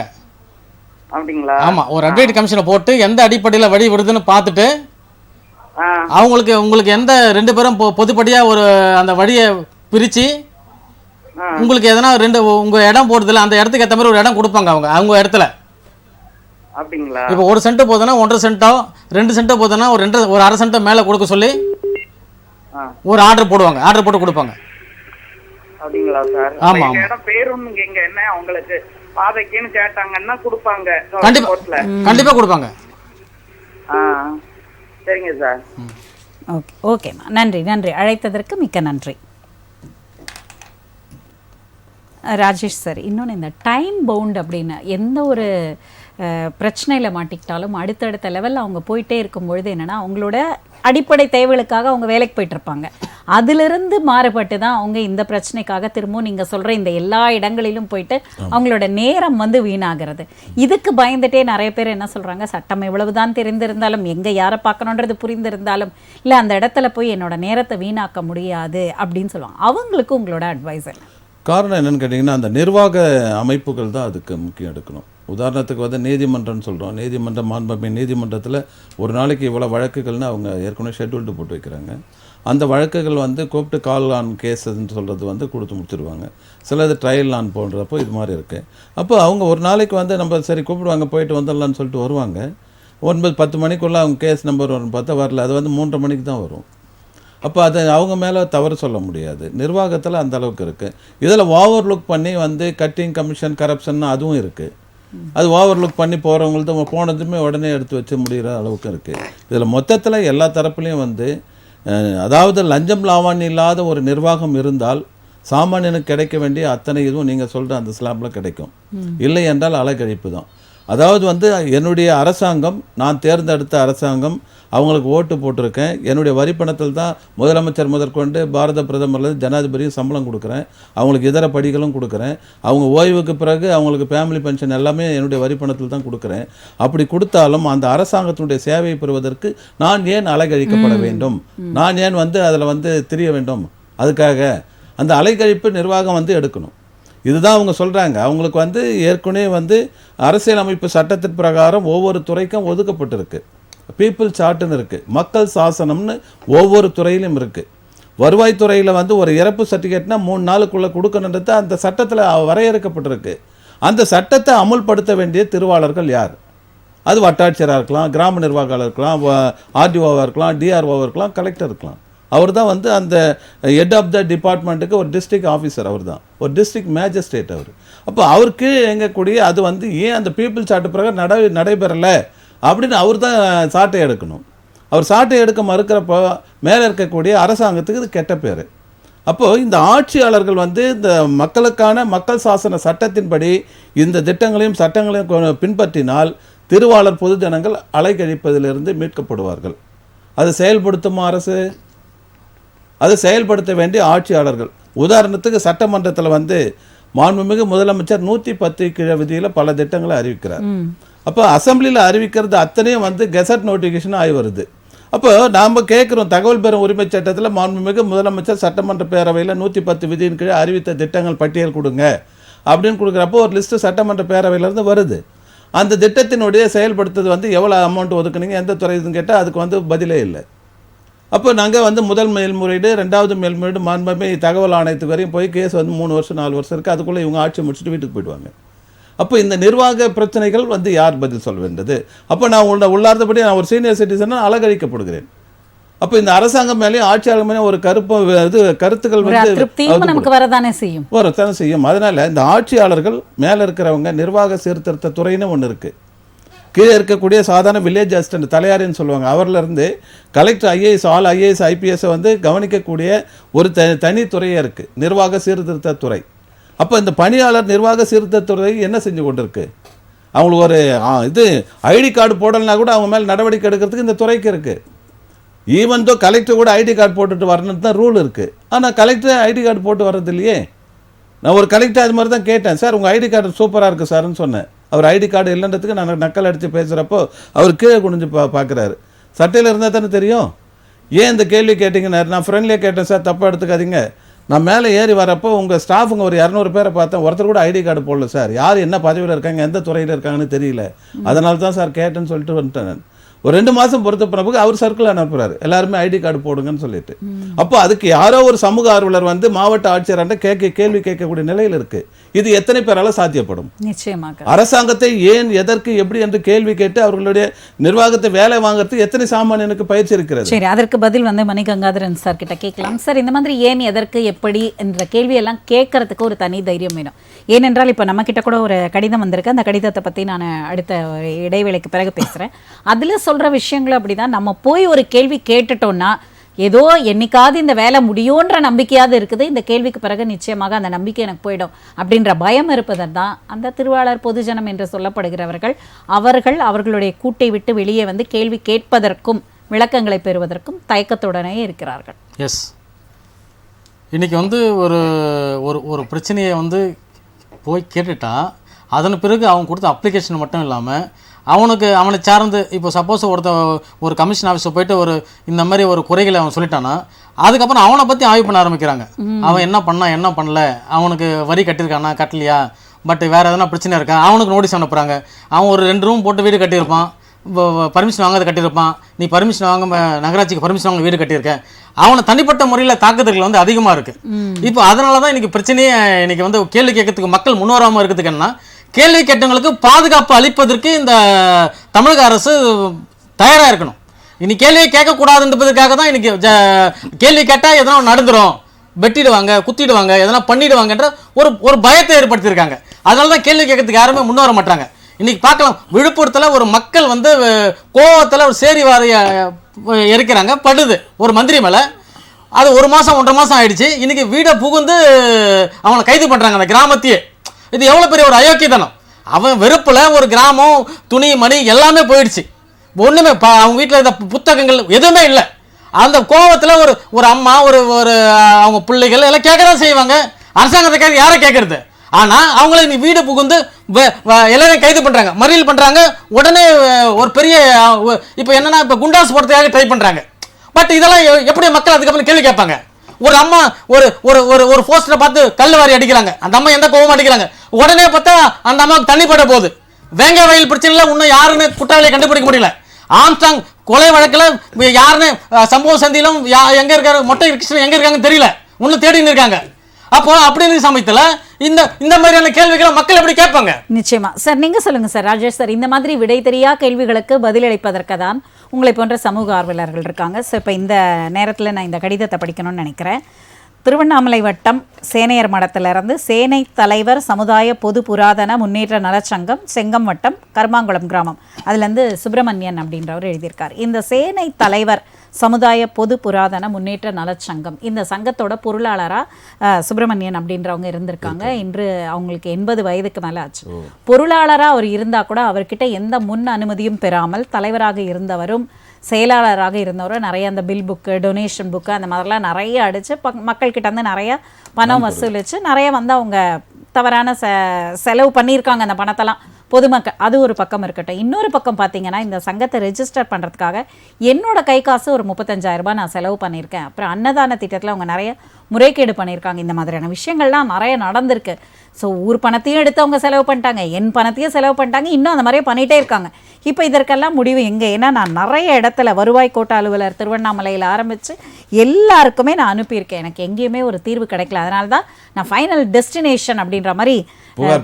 அப்படிங்களா? ஆமா, ஒரு அட்வொகேட் கமிஷனை போட்டு எந்த அடிப்படையில் வழி வருதுன்னு பார்த்துட்டு உங்களுக்கு எந்த 2 பேரும் பொதுப்படியா ஒரு அந்த வழியை பிரிச்சு உங்களுக்கு எதனா உங்க இடம் போடுறதுல அந்த இடத்துக்கு ஏற்ற மாதிரி ஒரு இடம் கொடுப்பாங்க அவங்க இடத்துல. அப்படிங்களா? இப்போ 1 சென்ட் போதுன்னா 1.5 சென்ட்டோ 2 சென்ட்டோ போதுன்னா ஒரு 1/2 சென்ட்டோ மேல கொடுக்க சொல்லி ஒரு ஆர்டர் போடுவாங்க, ஆர்டர் போட்டு கொடுப்பாங்க. அப்படிங்களா சார்? ஆமா, இடம் பேரும் இங்க என்ன உங்களுக்கு பாதைக்குன்னு கேட்டாங்கன்னா கொடுப்பாங்க? கண்டிப்பா கொடுப்பாங்க. சரிங்க சார். ஓகே, ஓகேம்மா, நன்றி நன்றி, அழைத்ததற்கு மிக்க நன்றி. ராஜேஷ் சார், இன்னொன்று இந்த டைம் பவுண்ட் அப்படின்னு எந்த ஒரு பிரச்சனையில் மாட்டிக்கிட்டாலும் அடுத்தடுத்த லெவலில் அவங்க போயிட்டே இருக்கும்பொழுது என்னென்னா அவங்களோட அடிப்படை தேவைகளுக்காக அவங்க வேலைக்கு போயிட்டுருப்பாங்க. அதிலிருந்து மாறுபட்டு தான் அவங்க இந்த பிரச்சனைக்காக திரும்பவும் நீங்கள் சொல்கிற இந்த எல்லா இடங்களிலும் போயிட்டு அவங்களோட நேரம் வந்து வீணாகிறது. இதுக்கு பயந்துட்டே நிறைய பேர் என்ன சொல்கிறாங்க, சட்டம் எவ்வளவுதான் தெரிந்திருந்தாலும், எங்கே யாரை பார்க்கணுன்றது புரிந்திருந்தாலும், இல்லை அந்த இடத்துல போய் என்னோட நேரத்தை வீணாக்க முடியாது அப்படின்னு சொல்லுவாங்க. அவங்களுக்கு உங்களோட அட்வைஸ் என்ன? காரணம் என்னன்னு கேட்டிங்கன்னா, அந்த நிர்வாக அமைப்புகள் தான் அதுக்கு முக்கியம் எடுக்கணும். உதாரணத்துக்கு வந்து நீதிமன்றம்னு சொல்கிறோம். மாண்புமிகு நீதிமன்றத்தில் ஒரு நாளைக்கு இவ்வளோ வழக்குகள்னு அவங்க ஏற்கனவே ஷெட்யூல்டு போட்டு வைக்கிறாங்க. அந்த வழக்குகள் வந்து கூப்பிட்டு கால் ஆன் கேஸுன்னு சொல்கிறது வந்து கொடுத்து முடிச்சிருவாங்க. சிலது ட்ரையல் ஆன் போன்றப்போ இது மாதிரி இருக்குது. அப்போ அவங்க ஒரு நாளைக்கு வந்து நம்ம சரி கூப்பிடுவாங்க, போயிட்டு வந்துடலான்னு சொல்லிட்டு வருவாங்க. 9-10 மணிக்குள்ளே அவங்க கேஸ் நம்பர் வரும்னு பார்த்தா வரல, அது வந்து 3:30 மணிக்கு தான் வரும். அப்போ அதை அவங்க மேலே தவறு சொல்ல முடியாது. நிர்வாகத்தில் அந்த அளவுக்கு இருக்குது. இதில் ஓவர்லுக் பண்ணி வந்து கட்டிங் கமிஷன் கரப்ஷன் அதுவும் இருக்குது. அது ஓவர்லுக் பண்ணி போகிறவங்கள்ட்ட போனதுமே உடனே எடுத்து வச்சு முடிகிற அளவுக்கு இருக்குது. இதில் மொத்தத்தில் எல்லா தரப்புலையும் வந்து அதாவது லஞ்சம் லாவாணி இல்லாத ஒரு நிர்வாகம் இருந்தால் சாமானியனுக்கு கிடைக்க வேண்டிய அத்தனை இதுவும் நீங்கள் சொல்கிற அந்த ஸ்லாப்பில் கிடைக்கும். இல்லை என்றால் அலைக்கழிப்பு தான். அதாவது வந்து என்னுடைய அரசாங்கம், நான் தேர்ந்தெடுத்த அரசாங்கம், அவங்களுக்கு ஓட்டு போட்டிருக்கேன். என்னுடைய வரிப்பணத்தில் தான் முதலமைச்சர் முதற்கொண்டு பாரத பிரதமர்லேருந்து ஜனாதிபதியும் சம்பளம் கொடுக்குறேன். அவங்களுக்கு இதர படிகளும் கொடுக்குறேன். அவங்க ஓய்வுக்கு பிறகு அவங்களுக்கு ஃபேமிலி பென்ஷன் எல்லாமே என்னுடைய வரிப்பணத்தில் தான் கொடுக்குறேன். அப்படி கொடுத்தாலும் அந்த அரசாங்கத்தினுடைய சேவையை பெறுவதற்கு நான் ஏன் அலைக்கழிக்கப்பட வேண்டும்? நான் ஏன் வந்து அதில் வந்து திரிய வேண்டும்? அதுக்காக அந்த அலைக்கழிப்பு நிர்வாகம் வந்து எடுக்கணும். இதுதான் அவங்க சொல்கிறாங்க. அவங்களுக்கு வந்து ஏற்கனவே வந்து அரசியலமைப்பு சட்டத்தின் பிரகாரம் ஒவ்வொரு துறைக்கும் ஒதுக்கப்பட்டிருக்கு. பீப்புள் சார்ட்டுன்னு இருக்குது, மக்கள் சாசனம்னு ஒவ்வொரு துறையிலும் இருக்குது. வருவாய்த்துறையில் வந்து ஒரு இறப்பு சர்டிஃபிகேட்னா 3 நாளுக்குள்ளே கொடுக்கணுன்றது அந்த சட்டத்தில் வரையறுக்கப்பட்டிருக்கு. அந்த சட்டத்தை அமுல்படுத்த வேண்டிய திருவாளர்கள் யார்? அது வட்டாட்சியராக இருக்கலாம், கிராம நிர்வாகிகள் இருக்கலாம், ஆர்டிஓவாக இருக்கலாம், டிஆர்ஓவாக இருக்கலாம், கலெக்டர் இருக்கலாம். அவர் தான் வந்து அந்த ஹெட் ஆஃப் த டிபார்ட்மெண்ட்டுக்கு ஒரு டிஸ்ட்ரிக்ட் ஆஃபீஸர், அவர் தான் ஒரு டிஸ்ட்ரிக்ட் மேஜிஸ்ட்ரேட் அவர். அப்போ அவருக்கு எங்கக்கூடிய அது வந்து ஏன் அந்த பீப்புள் சார்ட்டு பிரகாரம் நடைபெறலை அப்படின்னு அவர் தான் சாட்டை எடுக்கணும். அவர் சாட்டை எடுக்க மறுக்கிறப்போ மேலே இருக்கக்கூடிய அரசாங்கத்துக்கு இது கெட்ட பேர். அப்போது இந்த ஆட்சியாளர்கள் வந்து இந்த மக்களுக்கான மக்கள் சாசன சட்டத்தின்படி இந்த திட்டங்களையும் சட்டங்களையும் பின்பற்றினால் திருவாளர் பொதுஜனங்கள் அலைக்கழிப்பதிலிருந்து மீட்கப்படுவார்கள். அது செயல்படுத்தும் அரசு, அதை செயல்படுத்த வேண்டிய ஆட்சியாளர்கள். உதாரணத்துக்கு சட்டமன்றத்தில் வந்து மாண்புமிகு முதலமைச்சர் 110 கீழ விதியில் பல திட்டங்களை அறிவிக்கிறார். அப்போ அசம்பிளியில் அறிவிக்கிறது அத்தனையும் வந்து கெசட் நோட்டிஃபிகேஷன் ஆகி வருது. அப்போ நாம் கேட்குறோம், தகவல் பெறும் உரிமை சட்டத்தில் மாண்புமிகு முதலமைச்சர் சட்டமன்ற பேரவையில் 110 விதியின் கீழே அறிவித்த திட்டங்கள் பட்டியல் கொடுங்க அப்படின்னு கொடுக்குறப்போ ஒரு லிஸ்ட்டு சட்டமன்ற பேரவையிலேருந்து வருது. அந்த திட்டத்தினுடைய செயல்படுத்துறது வந்து எவ்வளோ அமௌண்ட் ஒதுக்குனீங்க, எந்த துறைன்னு கேட்டால் அதுக்கு வந்து பதிலே இல்லை. அப்போ நாங்கள் வந்து முதல் மேல்முறையீடு, 2வது மேல்முறையீடு, மாண்புமிகு தகவல் ஆணையத்துக்கு வரையும் போய் கேஸ் வந்து 3 வருஷம் 4 வருஷம் இருக்குது. அதுக்குள்ளே இவங்க ஆட்சி முடிச்சுட்டு வீட்டுக்கு போயிடுவாங்க. அப்போ இந்த நிர்வாக பிரச்சனைகள் வந்து யார் பதில் சொல்ல வேண்டியது? அப்போ நான் உள்ளார்ந்தபடி நான் ஒரு சீனியர் சிட்டிசனாக அலங்கரிக்கப்படுகிறேன். அப்போ இந்த அரசாங்கம் மேலேயும் ஆட்சியாளர் மேலேயும் ஒரு கருத்துக்கள் வந்து நமக்கு வரதானே செய்யும். அதனால இந்த ஆட்சியாளர்கள் மேலே இருக்கிறவங்க நிர்வாக சீர்திருத்த துறைன்னு ஒன்று இருக்குது. கீழே இருக்கக்கூடிய சாதாரண வில்லேஜ் அசிஸ்டன்ட் தலையாரின்னு சொல்லுவாங்க, அவர்லேருந்து கலெக்டர், ஐஏஎஸ், ஆல் ஐஏஎஸ் ஐபிஎஸ்ஸை வந்து கவனிக்கக்கூடிய ஒரு தனி துறையே இருக்குது, நிர்வாக சீர்திருத்த துறை. அப்போ இந்த பணியாளர் நிர்வாக சீர்திருத்தத்துறை என்ன செஞ்சு கொண்டு இருக்கு? அவங்களுக்கு ஒரு இது ஐடி கார்டு போடலைன்னா கூட அவங்க மேலே நடவடிக்கை எடுக்கிறதுக்கு இந்த துறைக்கு இருக்குது. ஈவன் தோ கலெக்டர் கூட ஐடி கார்டு போட்டுட்டு வரணுன்னு தான் ரூல் இருக்குது. ஆனால் கலெக்டர் ஐடி கார்டு போட்டு வர்றது இல்லையே. நான் ஒரு கலெக்டர் அது மாதிரி தான் கேட்டேன், சார் உங்கள் ஐடி கார்டு சூப்பராக இருக்குது சார்ன்னு சொன்னேன். அவர் ஐடி கார்டு இல்லைன்றதுக்கு நான் நக்கல் அடித்து பேசுகிறப்போ அவர் கீழே குனிஞ்சு பார்க்குறாரு. சட்டையில் இருந்தால் தானே தெரியும். ஏன் இந்த கேள்வி கேட்டிங்கன்னா, நான் ஃப்ரெண்ட்லியாக கேட்டேன் சார், தப்பாக எடுத்துக்காதீங்க. நான் மேலே ஏறி வரப்போ உங்கள் ஸ்டாஃபுங்க ஒரு 200 பேரை பார்த்தேன், ஒருத்தர் கூட ஐடி கார்டு போடல சார். யார் என்ன பதவியில் இருக்காங்க, எந்த துறையில் இருக்காங்கன்னு தெரியல, அதனால தான் சார் கேட்டேன்னு சொல்லிட்டு வந்துட்டேன் நான். ஒரு 2 மாதம் பொறுத்த பிறகு அவர் சர்க்கிள் அனுப்புறாரு, எல்லாருமே ஐடி கார்டு போடுங்கன்னு சொல்லிட்டு. அப்போ அதுக்கு யாரோ ஒரு சமூக ஆர்வலர் வந்து மாவட்ட ஆட்சியராண்ட கேள்வி கேட்கக்கூடிய நிலையில் இருக்கு. இது எத்தனை பேரால சாத்தியப்படும்? நிச்சயமாக அரசாங்கத்தை ஏன், எதற்கு, எப்படி என்று கேள்வி கேட்டு அவர்களுடைய நிர்வாகத்தை வேலை வாங்குறதுக்கு எத்தனை சாமானியனுக்கு பயிற்சி இருக்கிறது? சரி, அதற்கு பதில் வந்து மணிகங்காதரன் சார் கிட்ட கேட்கலாம். சார், இந்த மாதிரி ஏன், எதற்கு, எப்படி என்ற கேள்வியெல்லாம் கேட்கறதுக்கு ஒரு தனி தைரியம் வேணும். ஏனென்றால் இப்போ நம்ம கிட்ட கூட ஒரு கடிதம் வந்திருக்கு. அந்த கடிதத்தை பற்றி நான் அடுத்த இடைவேளைக்கு பிறகு பேசுகிறேன். அதில் சொல்கிற விஷயங்களும் அப்படி தான். நம்ம போய் ஒரு கேள்வி கேட்டுட்டோம்னா ஏதோ என்னைக்காவது இந்த வேலை முடியுன்ற நம்பிக்கையாவது இருக்குது. இந்த கேள்விக்கு பிறகு நிச்சயமாக அந்த நம்பிக்கை எனக்கு போயிடும் அப்படின்ற பயம் இருப்பதை தான் அந்த திருவாளர் பொதுஜனம் என்று சொல்லப்படுகிறவர்கள் அவர்களுடைய கூட்டை விட்டு வெளியே வந்து கேள்வி கேட்பதற்கும் விளக்கங்களை பெறுவதற்கும் தயக்கத்துடனே இருக்கிறார்கள். எஸ், இன்றைக்கி வந்து ஒரு ஒரு ஒரு பிரச்சனையை வந்து போய் கேட்டுட்டா அதன் பிறகு அவங்க கொடுத்த அப்ளிகேஷன் மட்டும் இல்லாமல் அவனை சார்ந்து இப்போ சப்போஸ் ஒரு கமிஷன் ஆஃபீஸில் போயிட்டு இந்த மாதிரி ஒரு குறைகளை அவன் சொல்லிட்டானா அதுக்கப்புறம் அவனை பற்றி ஆய்வு பண்ண ஆரம்பிக்கிறாங்க. அவன் என்ன பண்ணல, அவனுக்கு வரி கட்டியிருக்கானா கட்டலையா, பட் வேறு எதனா பிரச்சனை இருக்கா, அவனுக்கு நோட்டீஸ் அனுப்புகிறாங்க. அவன் ஒரு 2 ரூம் போட்டு வீடு கட்டியிருப்பான், பர்மிஷன் வாங்காத கட்டியிருப்பான், நீ பர்மிஷன் வாங்க நகராட்சிக்கு பர்மிஷன் வாங்க வீடு கட்டியிருக்கேன். அவனை தனிப்பட்ட முறையில் தாக்குதல்கள் வந்து அதிகமாக இருக்குது. இப்போ அதனால தான் இன்றைக்கி பிரச்சனையே இன்றைக்கி வந்து கேள்வி கேட்கறதுக்கு மக்கள் முன்வராமல் இருக்கிறதுக்கு என்ன, கேள்வி கேட்டவங்களுக்கு பாதுகாப்பு அளிப்பதற்கு இந்த தமிழக அரசு தயாராக இருக்கணும். இன்னைக்கு கேள்வியை கேட்கக்கூடாதுன்றதுக்காக தான் இன்னைக்கு கேள்வி கேட்டால் எதனா நடந்துடும், வெட்டிடுவாங்க, குத்திடுவாங்க, எதனா பண்ணிடுவாங்கன்ற ஒரு பயத்தை ஏற்படுத்தியிருக்காங்க. அதனால தான் கேள்வி கேட்கறதுக்கு யாருமே முன் வர மாட்டாங்க. இன்னைக்கு பார்க்கலாம், விழுப்புரத்தில் ஒரு மக்கள் வந்து கோவத்தில் ஒரு சேரி வாரி எரிக்கிறாங்க, படுது ஒரு மந்திரி மேலே. அது 1 மாதம் 1.5 மாதம் ஆயிடுச்சு. இன்னைக்கு வீடை புகுந்து அவனை கைது பண்ணுறாங்க அந்த கிராமத்தையே. இது எவ்வளோ பெரிய ஒரு அயோக்கியத்தனம். அவன் வெறுப்பில் ஒரு கிராமம், துணி மணி எல்லாமே போயிடுச்சு. ஒன்றுமே அவங்க வீட்டில் இருந்த புத்தகங்கள் எதுவுமே இல்லை. அந்த கோபத்தில் ஒரு அம்மா ஒரு அவங்க பிள்ளைகள் எல்லாம் கேட்க தான் செய்வாங்க. அரசாங்கத்துக்காக யாரை கேட்கறது? ஆனால் அவங்கள நீ வீடு புகுந்து எல்லாரையும் கைது பண்ணுறாங்க, மறியல் பண்ணுறாங்க. உடனே ஒரு பெரிய இப்போ என்னன்னா இப்போ குண்டாஸ் போடுறதுக்காக ட்ரை பண்ணுறாங்க. பட் இதெல்லாம் எப்படி மக்கள் அதுக்கப்புறம் கேள்வி கேட்பாங்க? ஒரு அம்மா ஒரு போஸ்டரை பார்த்து கல் வாரி அடிக்கிறாங்க, அந்த அம்மா எந்த கோவம் அடிக்கிறாங்க, உடனே பார்த்தா அந்த அம்மாவுக்கு தண்ணி பட போகுது. வேங்க வயல் பிரச்சனையில் இன்னும் யாருன்னு குற்றவாளியை கண்டுபிடிக்க முடியல. ஆம்ஸ்டாங் கொலை வழக்கில் யாருன்னு சம்பவ சந்தியிலும் எங்கே இருக்காரு, மொட்டை கிருஷ்ணன் எங்கே இருக்காங்கன்னு தெரியல, இன்னும் தேடின்னு இருக்காங்க. அப்போ அப்படின்னு சமயத்தில் இந்த மாதிரியான கேள்விகளை மக்கள் எப்படி கேட்பாங்க? நிச்சயமா சார், நீங்க சொல்லுங்க சார். ராஜேஷ் சார், இந்த மாதிரி விடை தெரியா கேள்விகளுக்கு பதிலளிப்பதற்கு தான் உங்களை போன்ற சமூக ஆர்வலர்கள் இருக்காங்க. ஸோ இப்போ இந்த நேரத்தில் நான் இந்த கடிதத்தை படிக்கணும்னு நினைக்கிறேன். திருவண்ணாமலை வட்டம் சேனையர் மடத்திலிருந்து சேனை தலைவர் சமுதாய பொது புராதன முன்னேற்ற நலச்சங்கம், செங்கம் வட்டம், கருமாங்குளம் கிராமம், அதுலேருந்து சுப்பிரமணியன் அப்படின்றவர் எழுதியிருக்கார். இந்த சேனை தலைவர் சமுதாய பொது புராதன முன்னேற்ற நலச்சங்கம், இந்த சங்கத்தோட பொருளாளராக சுப்பிரமணியன் அப்படின்றவங்க இருந்திருக்காங்க. இன்று அவங்களுக்கு 80 வயதுக்கு மேலே ஆச்சு. பொருளாளராக அவர் இருந்தால் கூட அவர்கிட்ட எந்த முன் அனுமதியும் பெறாமல் தலைவராக இருந்தவரும் செயலாளராக இருந்தவரும் நிறைய அந்த பில் புக்கு, டொனேஷன் புக்கு, அந்த மாதிரிலாம் நிறைய அடித்து மக்கள்கிட்ட வந்து நிறைய பணம் வசூலித்து நிறைய வந்து அவங்க தவறான செலவு பண்ணியிருக்காங்க அந்த பணத்தெல்லாம் பொதுமக்கள். அது ஒரு பக்கம் இருக்கட்டும். இன்னொரு பக்கம் பார்த்தீங்கன்னா, இந்த சங்கத்தை ரெஜிஸ்டர் பண்ணுறதுக்காக என்னோட கை காசு ஒரு 35,000 ரூபாய் நான் செலவு பண்ணியிருக்கேன். அப்புறம் அன்னதான திட்டத்தில் அவங்க நிறைய முறைகேடு பண்ணியிருக்காங்க. இந்த மாதிரியான விஷயங்கள்லாம் நிறைய நடந்திருக்கு. ஸோ ஊர் பணத்தையும் எடுத்து அவங்க செலவு பண்ணிட்டாங்க, என் பணத்தையும் செலவு பண்ணிட்டாங்க, இன்னும் அந்த மாதிரியே பண்ணிகிட்டே இருக்காங்க. இப்போ இதற்கெல்லாம் முடிவு எங்கே? ஏன்னா நான் நிறைய இடத்துல வருவாய் கோட்ட அலுவலர் திருவண்ணாமலையில் ஆரம்பித்து எல்லாருக்குமே நான் அனுப்பியிருக்கேன். எனக்கு எங்கேயுமே ஒரு தீர்வு கிடைக்கல. அதனால தான் நான் ஃபைனல் டெஸ்டினேஷன் அப்படின்ற மாதிரி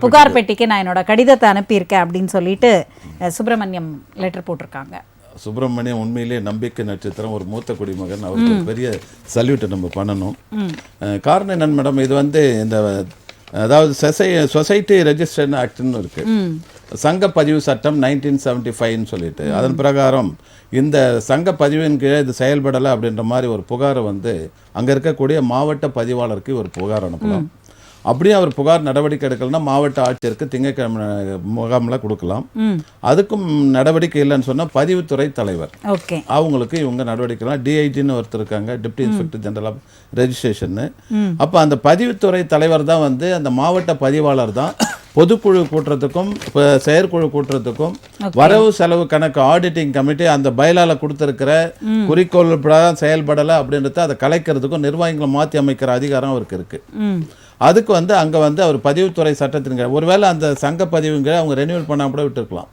புகார் பெட்டிக்கு நான் என்னோட கடிதத்தை அனுப்பியிருக்கேன் அப்படின்னு சொல்லிட்டு சுப்பிரமணியம் லெட்டர் போட்டிருக்காங்க. சுப்பிரமணியம் உண்மையிலே நம்பிக்கை நட்சத்திரம், ஒரு மூத்த குடிமகன். அவருக்கு பெரிய சல்யூட்டை நம்ம பண்ணணும். காரணம் என்னன்னு மேடம், இது வந்து இந்த அதாவது சொசைட்டி ரெஜிஸ்ட்ரேஷன் ஆக்ட்னு இருக்கு, சங்க பதிவு சட்டம் 1975 சொல்லிட்டு, அதன் பிரகாரம் இந்த சங்க பதிவின் கீழே இது செயல்படலை அப்படின்ற மாதிரி ஒரு புகாரை வந்து அங்கே இருக்கக்கூடிய மாவட்ட பதிவாளருக்கு ஒரு புகார் அனுப்பலாம். அப்படியே அவர் புகார் நடவடிக்கை எடுக்கலன்னா மாவட்ட ஆட்சியருக்கு திங்கட்கிழமை முகாமில் கொடுக்கலாம். அதுக்கும் நடவடிக்கை இல்லைன்னு சொன்னால் பதிவுத்துறை தலைவர் அவங்களுக்கு இவங்க நடவடிக்கைலாம். டிஐஜின்னு ஒருத்தர் இருக்காங்க, டிப்டி இன்ஸ்பெக்டர் ஜெனரல் ஆஃப் ரெஜிஸ்ட்ரேஷன்னு. அப்போ அந்த பதிவுத்துறை தலைவர் தான் வந்து அந்த மாவட்ட பதிவாளர் தான் பொதுக்குழு கூட்டுறதுக்கும் செயற்குழு கூட்டுறதுக்கும் வரவு செலவு கணக்கு ஆடிட்டிங் கமிட்டி அந்த பைலால கொடுத்துருக்கிற குறிக்கோள் செயல்படலை அப்படின்றத அதை கலைக்கிறதுக்கும் நிர்வாகிகளை மாற்றி அமைக்கிற அதிகாரம் அவருக்கு இருக்கு. அதுக்கு வந்து அங்கே வந்து அவர் பதிவுத்துறை சட்டத்தின் ஒருவேளை அந்த சங்க பதிவுங்கிற அவங்க ரெனியூவல் பண்ணாமல் கூட விட்டுருக்கலாம்.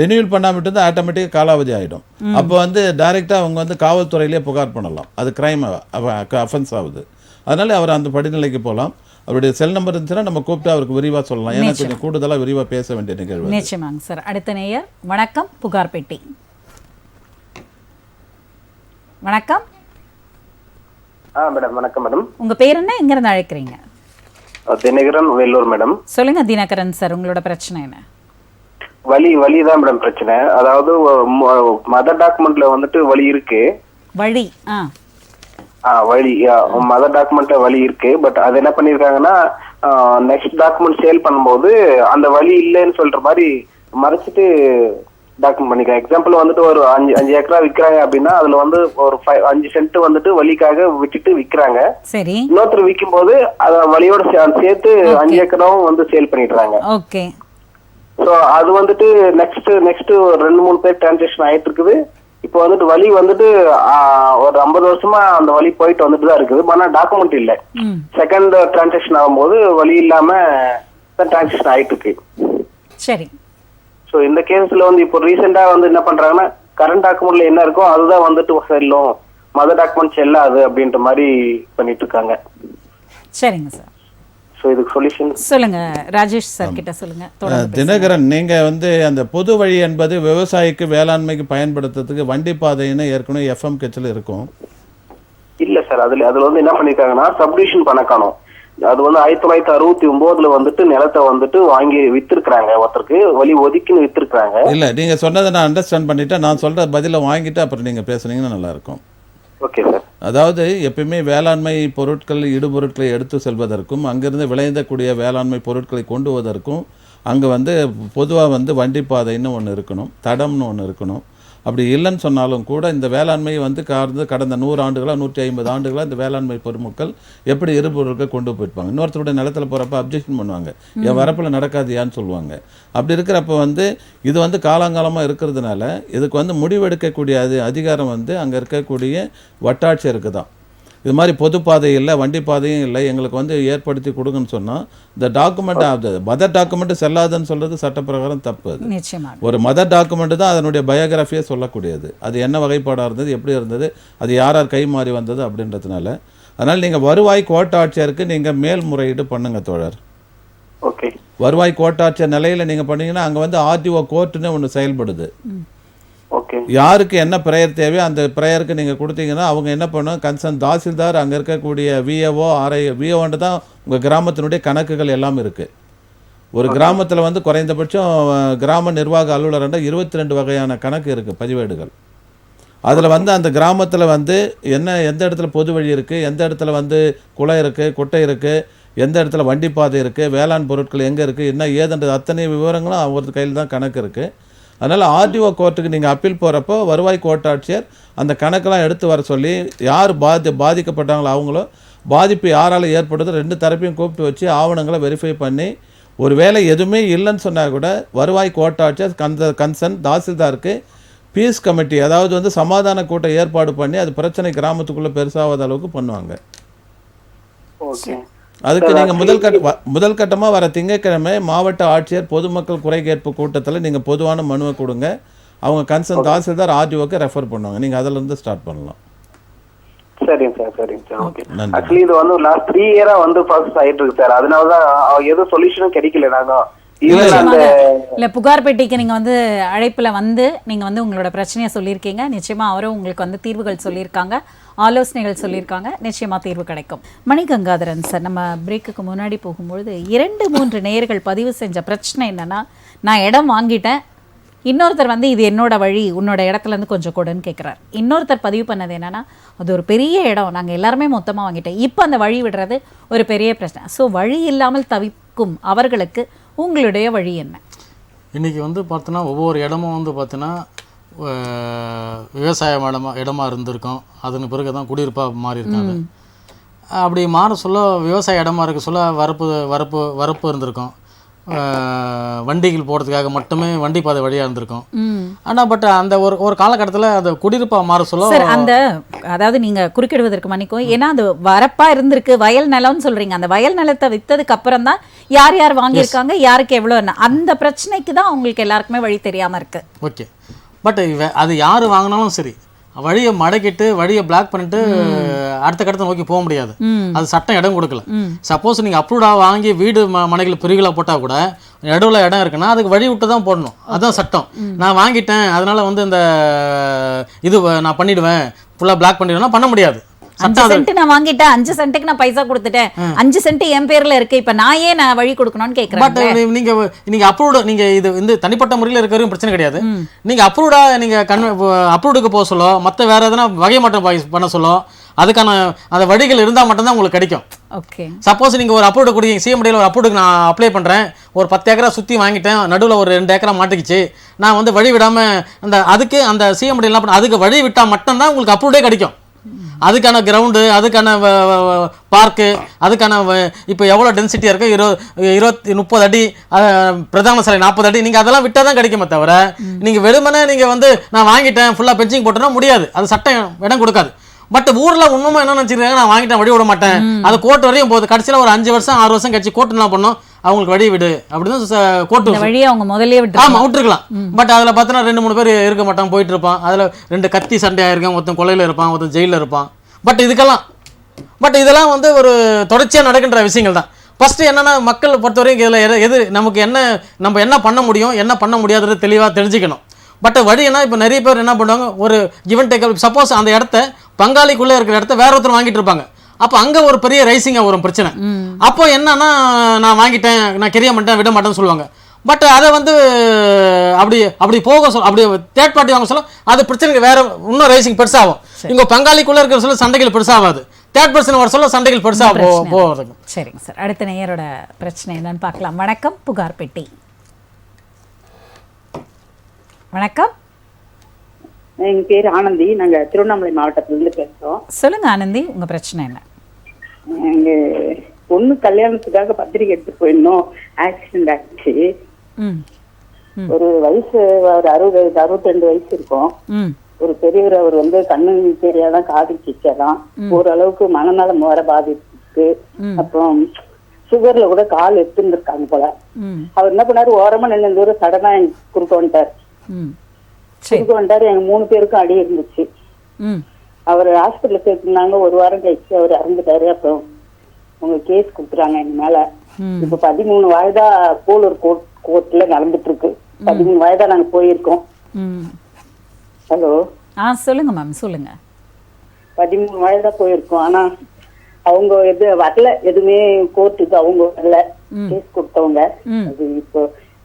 ரெனியூவல் பண்ணாமல் விட்டு ஆட்டோமேட்டிக்காக காலாவதி ஆகிடும். அப்போ வந்து டைரெக்டாக அவங்க வந்து காவல்துறையிலே புகார் பண்ணலாம். அது கிரைம் அஃபென்ஸ் ஆகுது. அதனால அவர் அந்த படிநிலைக்கு போகலாம். அவருடைய செல் நம்பர் இருந்துச்சுன்னா நம்ம கூப்பிட்டு அவருக்கு விரிவாக சொல்லலாம். ஏன்னா கொஞ்சம் கூடுதலாக விரிவாக பேச வேண்டிய நிகழ்வு. நிச்சயமாங்க சார். அடுத்த நேயர். வணக்கம், புகார் பெட்டி. வணக்கம். மேடம் வணக்கம் மேடம். உங்க பேர் என்ன, எங்க இருந்து அழைக்கிறீங்க? தினகரன், வேலூர் மேடம். சொல்லுங்க தினகரன் சார், உங்களோட பிரச்சனை என்ன? வலி தான் மேடம் பிரச்சனை. அதாவது மதர் டாக்குமெண்ட்ல வந்துட்டு வலி இருக்கு. வழி வழி மதர் டாக்குமெண்ட்ல வழி இருக்கு. பட் அது என்ன பண்ணிருக்காங்கன்னா நெக்ஸ்ட் டாக்குமெண்ட் சேல் பண்ணும்போது அந்த வழி இல்லைன்னு சொல்ற மாதிரி மறைச்சிட்டு டாக்குமெண்ட் பண்ணிக்கலாம். எக்ஸாம்பிள் வந்துட்டு ஒரு 5 ஏக்கரா விற்கிறாங்க அப்படின்னா அதுல வந்து ஒரு 5 சென்ட் வந்துட்டு வழிக்காக விட்டுட்டு விற்கிறாங்க. சரி. இன்னொருத்தர் விற்கும் போது அத வழியோட சேர்த்து 5 ஏக்கராவும் வந்து சேல் பண்ணிடுறாங்க. ஓகே. ஸோ அது வந்துட்டு நெக்ஸ்ட் 2-3 பேர் டிரான்சாக்ஷன் ஆயிட்டு இருக்குது. இப்போ வந்துட்டு வழி வந்துட்டு ஒரு 50 வருஷமா அந்த வழி போயிட்டு வந்துட்டு தான் இருக்குது. ஆனா டாக்குமெண்ட் இல்ல. செகண்ட் டிரான்சாக்ஷன் ஆகும்போது வழி இல்லாம டிரான்சாக்ஷன் ஆயிட்டு இருக்கு. சரி. ஸோ இந்த கேஸ்ல வந்து இப்போ ரீசெண்டா வந்து என்ன பண்றாங்கன்னா கரண்ட் டாக்குமெண்ட்ல என்ன இருக்கோ அதுதான் வந்துட்டு செல்லும், மதர் டாக்குமெண்ட் செல்லாது அப்படின்ற மாதிரி பண்ணிட்டு இருக்காங்க. சரிங்க சார். ஸோ இதுக்கு சொல்யூஷன் சொல்லுங்க ராஜேஷ் சார் கிட்ட சொல்லுங்க. தினகரன், நீங்க வந்து அந்த பொது வழி என்பது விவசாயிக்கு வேளாண்மைக்கு பயன்படுத்துறதுக்கு வண்டி பாதைன்னு ஏற்கனவே எஃப்எம் கட்சியில் இருக்கும். இல்ல சார், அதுல வந்து என்ன பண்ணிருக்காங்கன்னா சப்டிவிஷன் பண்ண காணும். அது வந்து 1969 வந்துட்டு நிலத்தை வந்துட்டு வாங்கி வித்திருக்காங்க, ஒருத்தருக்கு வழி ஒதுக்கின்னு வித்திருக்காங்க. இல்ல, நீங்க சொன்னதை நான் அண்டர்ஸ்டாண்ட் பண்ணிட்டேன். நான் சொல்ற பதில வாங்கிட்டு அப்புறம் நீங்க பேசுனீங்கன்னா நல்லா இருக்கும். Okay sir. அதாவது எப்பயுமே வேளாண்மை பொருட்கள் இடுபொருட்களை எடுத்து செல்வதற்கும் அங்கிருந்து விளைந்தக்கூடிய வேளாண்மை பொருட்களை கொண்டு வருவதற்கும் அங்கே வந்து பொதுவாக வந்து வண்டி பாதைன்னு ஒன்று இருக்கணும், தடம்னு ஒன்று இருக்கணும். அப்படி இல்லைன்னு சொன்னாலும் கூட இந்த வேளாண்மை வந்து கடந்த 100 ஆண்டுகளாக 150 ஆண்டுகளாக இந்த வேளாண்மை பொருட்கள் எப்படி இருபொருட்கள் கொண்டு போயிருப்பாங்க. இன்னொருத்தருடைய நிலத்தில் போகிறப்ப அப்ஜெக்ஷன் பண்ணுவாங்க, என் வரப்பில் நடக்காதியான்னு சொல்லுவாங்க. அப்படி இருக்கிறப்ப வந்து இது வந்து காலங்காலமாக இருக்கிறதுனால இதுக்கு வந்து முடிவெடுக்கக்கூடிய அதிகாரம் வந்து அங்கே இருக்கக்கூடிய வட்டாட்சியருக்கு தான். இது மாதிரி பொது பாதை இல்லை, வண்டி பாதையும் இல்லை, எங்களுக்கு வந்து ஏற்படுத்தி கொடுங்கன்னு சொன்னால் இந்த டாக்குமெண்ட் மதர் டாக்குமெண்ட் செல்லாதுன்னு சொல்கிறது சட்டப்பிரகாரம் தப்பு. அது ஒரு மதர் டாக்குமெண்ட் தான் அதனுடைய பயோகிராஃபியை சொல்லக்கூடியது. அது என்ன வகைப்பாடாக இருந்தது, எப்படி இருந்தது, அது யார் கை மாறி வந்தது அப்படின்றதுனால. அதனால் நீங்கள் வருவாய் கோட்டாட்சியருக்கு நீங்கள் மேல்முறையீடு பண்ணுங்க தோழர். ஓகே. வருவாய் கோட்டாட்சியர் நிலையில் நீங்கள் பண்ணீங்கன்னா அங்கே வந்து ஆர்டிஓ கோர்ட்டுன்னு ஒன்று செயல்படுது. ஓகே. யாருக்கு என்ன ப்ரேயர் தேவையோ அந்த ப்ரேயருக்கு நீங்கள் கொடுத்தீங்கன்னா அவங்க என்ன பண்ணுவோம், கன்சர்ன் தாசில்தார் அங்கே இருக்கக்கூடிய விஏஓ விஏஓன்ட்டு தான் உங்கள் கிராமத்தினுடைய கணக்குகள் எல்லாம் இருக்குது. ஒரு கிராமத்தில் வந்து குறைந்தபட்சம் கிராம நிர்வாக அலுவலர்ன்ற 22 வகையான கணக்கு இருக்குது, பதிவேடுகள். அதில் வந்து அந்த கிராமத்தில் வந்து எந்த இடத்துல பொது வழி இருக்குது, எந்த இடத்துல வந்து குளம் இருக்குது, குட்டை இருக்குது, எந்த இடத்துல வண்டி பாதை இருக்குது, வேளாண் பொருட்கள் எங்கே இருக்குது, என்ன ஏதுன்றது அத்தனை விவரங்களும் அவர் கையில் தான் கணக்கு இருக்குது. அதனால் ஆர்டிஓ கோர்ட்டுக்கு நீங்கள் அப்பீல் போகிறப்போ வருவாய் கோட்டாட்சியர் அந்த கணக்கெல்லாம் எடுத்து வர சொல்லி யார் பாதிக்கப்பட்டாங்களோ அவங்களோ பாதிப்பு யாரால் ஏற்படுதோ 2 தரப்பையும் கூப்பிட்டு வச்சு ஆவணங்களை வெரிஃபை பண்ணி ஒரு வேளை எதுவுமே இல்லைன்னு சொன்னால் கூட வருவாய் கோட்டாட்சியர் கன்சர்ன் தாசில்தாருக்கு பீஸ் கமிட்டி, அதாவது வந்து சமாதான கூட்டம் ஏற்பாடு பண்ணி அது பிரச்சனை கிராமத்துக்குள்ளே பெருசாகாத அளவுக்கு பண்ணுவாங்க. ஓகே. அதுக்கு நீங்கள் முதல் கட்டமாக வர திங்கட்கிழமை மாவட்ட ஆட்சியர் பொதுமக்கள் குறை கேட்பு கூட்டத்தில் நீங்கள் பொதுவான மனுவை கொடுங்க. அவங்க கன்சர்ன் தாசில்தார் ஆர்டிஓக்கு ரெஃபர் பண்ணுவாங்க. நீங்கள் அதிலிருந்து ஸ்டார்ட் பண்ணலாம். சரிங்க சார். ஓகே. ஆக்சுவலி இது வந்து லாஸ்ட் 3 இயரா வந்து ப்ராசஸ் ஆயிட்டு இருக்கு சார். அதனாலதான் எதுவும் சொல்யூஷனும் கிடைக்கல. நாங்க இல்ல புகார் பெட்டிக்கு நீங்க வந்து அழைப்புல வந்து நீங்க வந்து உங்களோட பிரச்சனையை சொல்லியிருக்கீங்க. நிச்சயமா அவரும் உங்களுக்கு வந்து தீர்வுகள் சொல்லியிருக்காங்க, ஆலோசனைகள் சொல்லியிருக்காங்க. நிச்சயமா தீர்வு கிடைக்கும். மணிகங்காதரன் சார், நம்ம பிரேக்குக்கு முன்னாடி போகும்பொழுது 2-3 நேயர்கள் பதிவு செஞ்ச பிரச்சனை என்னன்னா, நான் இடம் வாங்கிட்டேன், இன்னொருத்தர் வந்து இது என்னோட வழி, உன்னோட இடத்துலேருந்து கொஞ்சம் கொடுன்னு கேட்குறாரு. இன்னொருத்தர் பதிவு பண்ணது என்னென்னா, அது ஒரு பெரிய இடம், நாங்கள் எல்லாருமே மொத்தமாக வாங்கிட்டேன், இப்போ அந்த வழி விடுறது ஒரு பெரிய பிரச்சனை. ஸோ வழி இல்லாமல் தவிக்கும் அவர்களுக்கு உங்களுடைய வழி என்ன? இன்றைக்கி வந்து பார்த்தோன்னா ஒவ்வொரு இடமும் வந்து பார்த்தோன்னா விவசாய இடமா இருந்திருக்கும், அதன் பிறகு தான் குடியிருப்பாக மாறி இருக்காங்க. அப்படி மாற சொல்ல விவசாய இடமா இருக்க சொல்ல வரப்பு இருந்திருக்கும், வண்டிகள் போகிறதுக்காக மட்டுமே வண்டி பாதை வழியாக இருந்திருக்கும். ஆனால் பட் அந்த ஒரு காலகட்டத்தில் அந்த குடியிருப்பாக மாற சொல்ல சார், அந்த அதாவது நீங்கள் குறுக்கிடுவதற்கு மன்னிக்கும், ஏன்னா அது வரப்பாக இருந்திருக்கு, வயல் நிலம்னு சொல்கிறீங்க. அந்த வயல் நிலத்தை விற்றதுக்கு அப்புறம் தான் யார் யார் வாங்கியிருக்காங்க, யாருக்கு எவ்வளோ, அந்த பிரச்சனைக்கு தான் அவங்களுக்கு எல்லாருக்குமே வழி தெரியாமல் இருக்குது. ஓகே. பட் அது யார் வாங்கினாலும் சரி, வழியை மடக்கிட்டு வழியை பிளாக் பண்ணிட்டு அடுத்த கட்டத்தை நோக்கி போக முடியாது. அது சட்டம் இடம் கொடுக்கல. சப்போஸ் நீங்கள் அப்ரூவ்டாக வாங்கி வீடு மனைகள் பிரிவுகளாக போட்டால் கூட நடுவில் இடம் இருக்குன்னா அதுக்கு வழி விட்டு தான் போடணும். அதுதான் சட்டம். நான் வாங்கிட்டேன் அதனால வந்து இந்த இது நான் பண்ணிடுவேன், ஃபுல்லாக பிளாக் பண்ணிடுவேன்னா பண்ண முடியாது. 5 சென்ட் நான் வாங்கிட்டேன், 5 சென்ட்டுக்கு நான் பைசா கொடுத்துட்டேன், 5 சென்ட் என் பேர்ல இருக்கு, இப்ப நான் ஏன் நான் வழி கொடுக்கணும்னு கேக்குறேன். பட் நீங்க அப்ரூவ்டு, நீங்க இது வந்து தனிப்பட்ட முறையில் இருக்கிறவங்க பிரச்சனை கிடையாது. நீங்க அப்ரூவ்டா நீங்க அப்ரூவ்டுக்கு போக சொல்ல, மற்ற வேற எதனா வகை மாற்றம் பண்ண சொல்ல, அதுக்கான அந்த வழிகள் இருந்தால் மட்டும்தான் உங்களுக்கு கிடைக்கும். ஓகே. சப்போஸ் நீங்கள் ஒரு அப்ரூவ்டு கொடுங்க, சிஎம்டியில் ஒரு அப்ரூவ்டுக்கு நான் அப்ளை பண்ணுறேன், ஒரு 10 ஏக்கரா சுற்றி வாங்கிட்டேன், நடுவில் ஒரு 2 ஏக்கரா மாட்டிக்கிச்சு, நான் வந்து வழி விடாமல் அதுக்கு அந்த சிஎம்டி என்ன பண்ண அதுக்கு வழி விட்டால் மட்டும்தான் உங்களுக்கு அப்ரூவ்டே கிடைக்கும். அதுக்கான கிரவுண்டு, அதுக்கான பார்க்கு, அதுக்கான இப்போ எவ்வளோ டென்சிட்டியாக இருக்குது, 30 அடி, பிரதான சாலை 40 அடி, நீங்கள் அதெல்லாம் விட்டால் தான் கிடைக்குமே தவிர நீங்கள் வெறுமனே நீங்கள் வந்து நான் வாங்கிட்டேன் ஃபுல்லாக பெஞ்சிங் போட்டோன்னா முடியாது. அது சட்டம் இடம் கொடுக்காது. பட் ஊரில் இன்னமும் என்ன நினச்சிருக்காங்க, நான் வாங்கிட்டேன் வழி விட மாட்டேன், அது கோர்ட் வரையும் போகுது. கடைசியில் ஒரு 5 வருஷம் 6 வருஷம் கழிச்சு கோர்ட் என்ன பண்ணோம், அவங்களுக்கு வழி விடு அப்படின்னு கோர்ட்டு வழியை அவங்க முதலே விட்டு ஆமாம் விட்டுருக்கலாம். பட் அதில் பார்த்தோன்னா 2-3 பேர் இருக்க மாட்டாங்க, போயிட்டு இருப்பான். அதில் 2 கத்தி சண்டையாக இருக்கான், ஒருத்தன் கொலையில் இருப்பான், ஒருத்தன் ஜெயிலில் இருப்பான். பட் இதெல்லாம் வந்து ஒரு தொடர்ச்சியாக நடக்கின்ற விஷயங்கள் தான். ஃபஸ்ட்டு என்னென்னா மக்கள் பொறுத்தவரைக்கும் இதில் எது நமக்கு நம்ம என்ன பண்ண முடியும், என்ன பண்ண முடியாதுன்னு தெளிவாக தெரிஞ்சுக்கணும். பட் வழினா இப்போ நிறைய பேர் என்ன பண்ணுவாங்க, ஒரு கிவன் டேக். சப்போஸ் அந்த இடத்த பங்காளிக்குள்ளே இருக்கிற இடத்த வேற ஒருத்தர் வாங்கிட்டு இருப்பாங்க. அப்போ அங்கே ஒரு பெரிய ரைசிங்காக வரும் பிரச்சனை. அப்போ என்னன்னா நான் வாங்கிட்டேன், நான் கெரிய மாட்டேன், விட மாட்டேன்னு சொல்லுவாங்க. பட் அதை வந்து அப்படி போக அப்படி தேர்ட் பார்ட்டி வாங்க சொல்ல அது பிரச்சனைக்கு வேற இன்னும் ரைசிங் பெருசாகும். இங்கே பங்காளிக்குள்ளே இருக்கிற சொல்ல சண்டைகள் பெருசாகாது, தேர்ட் பர்சன் வர சொல்ல சண்டைகள் பெருசாக போகிறது. சரிங்க சார், அடுத்த நேயரோட பிரச்சனை என்னன்னு பார்க்கலாம். வணக்கம், புகார் பெட்டி. வணக்கம். எங்க பேர் ஆனந்தி, நாங்க திருவண்ணாமலை மாவட்டத்திலிருந்து பேசுறோம். சொல்லுங்க ஆனந்தி, உங்க பிரச்சனை என்ன? எங்க பொண்ணு கல்யாணத்துக்காக பத்திரிக்கை எடுத்து போயிருந்தோம், ஆக்சிடென்ட் ஆச்சு. ஒரு வயசு ஒரு 62 வயசு இருக்கும். ஒரு பெரியவர், அவர் வந்து கண்ணு தெரியாதான், காது கிச்சாதான், ஓரளவுக்கு மனநலம் வர பாதிப்பு, அப்புறம் சுகர்ல கூட கால் எடுத்துருக்காங்க போல. அவர் என்ன பண்ணாரு, ஓரமா நின்று தூரம் சடனா குறுக்க வந்துட்டார். எங்க 3 பேருக்கும் அடி இருந்துச்சு. அவர் ஹாஸ்பிட்டல் சேர்த்துருந்தாங்க. 1 வாரம் கழிச்சு அவர் இறந்துட்டாரு. அப்புறம் உங்க கேஸ் கொடுத்துறாங்க எங்க மேல. இப்ப 13 வாய்தா போலூர் கோர்ட்ல நடந்துட்டு இருக்கு. 13 வாய்தா நாங்க போயிருக்கோம். ஹலோ, சொல்லுங்க மேம், சொல்லுங்க. 13 வாய்தா போயிருக்கோம். ஆனா அவங்க வரல, எதுவுமே கோர்ட்டுக்கு அவங்க வரல, கேஸ் கொடுத்தவங்க. அது இப்போ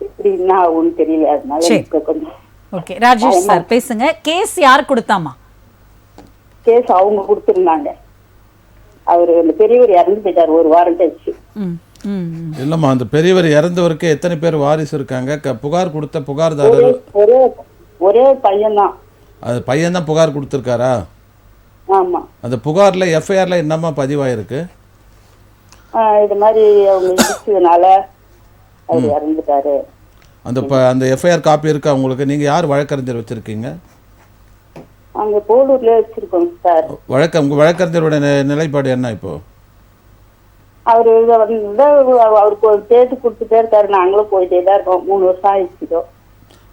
எப்படி என்ன ஆகும்னு தெரியல. அதனால கொஞ்சம் ஓகே. ராஜேஷ் சார் பேசுங்க. கேஸ் யார் கொடுத்தாமா? கேஸ் அவங்க கொடுத்துருந்தாங்க. அவரு அந்த பெரியவர் இறந்து போயிட்டாரு 1 வாரம் கழிச்சு. இல்லம்மா, அந்த பெரியவர் இறந்தவருக்கு எத்தனை பேர் வாரிசு இருக்காங்க? புகார் கொடுத்த புகார்தாரர் ஒரே பையன் தான். அது பையன் தான் புகார் கொடுத்துருக்காரா? ஆமா. அந்த புகார்ல எஃப்ஐஆர்ல என்னம்மா பதிவாயிருக்கு? இது மாதிரி அவங்க இடிச்சதுனால அவர் இறந்துட்டாரு. அந்த எஃப்ஐஆர் காப்பி இருக்கா உங்களுக்கு? நீங்க யார் வழக்கறிஞர் வச்சிருக்கீங்க? அங்க போலூர்ல வச்சிருக்கோம் சார். உங்க வழக்கறிஞரோட நிலைப்பாடு என்ன இப்போ? அவரு அவருக்கு ஒரு தேட்டு கொடுத்துட்டே இருக்காரு. நாங்களும் போயிட்டே தான் இருக்கோம். 3 வருஷம் ஆயிடுச்சு.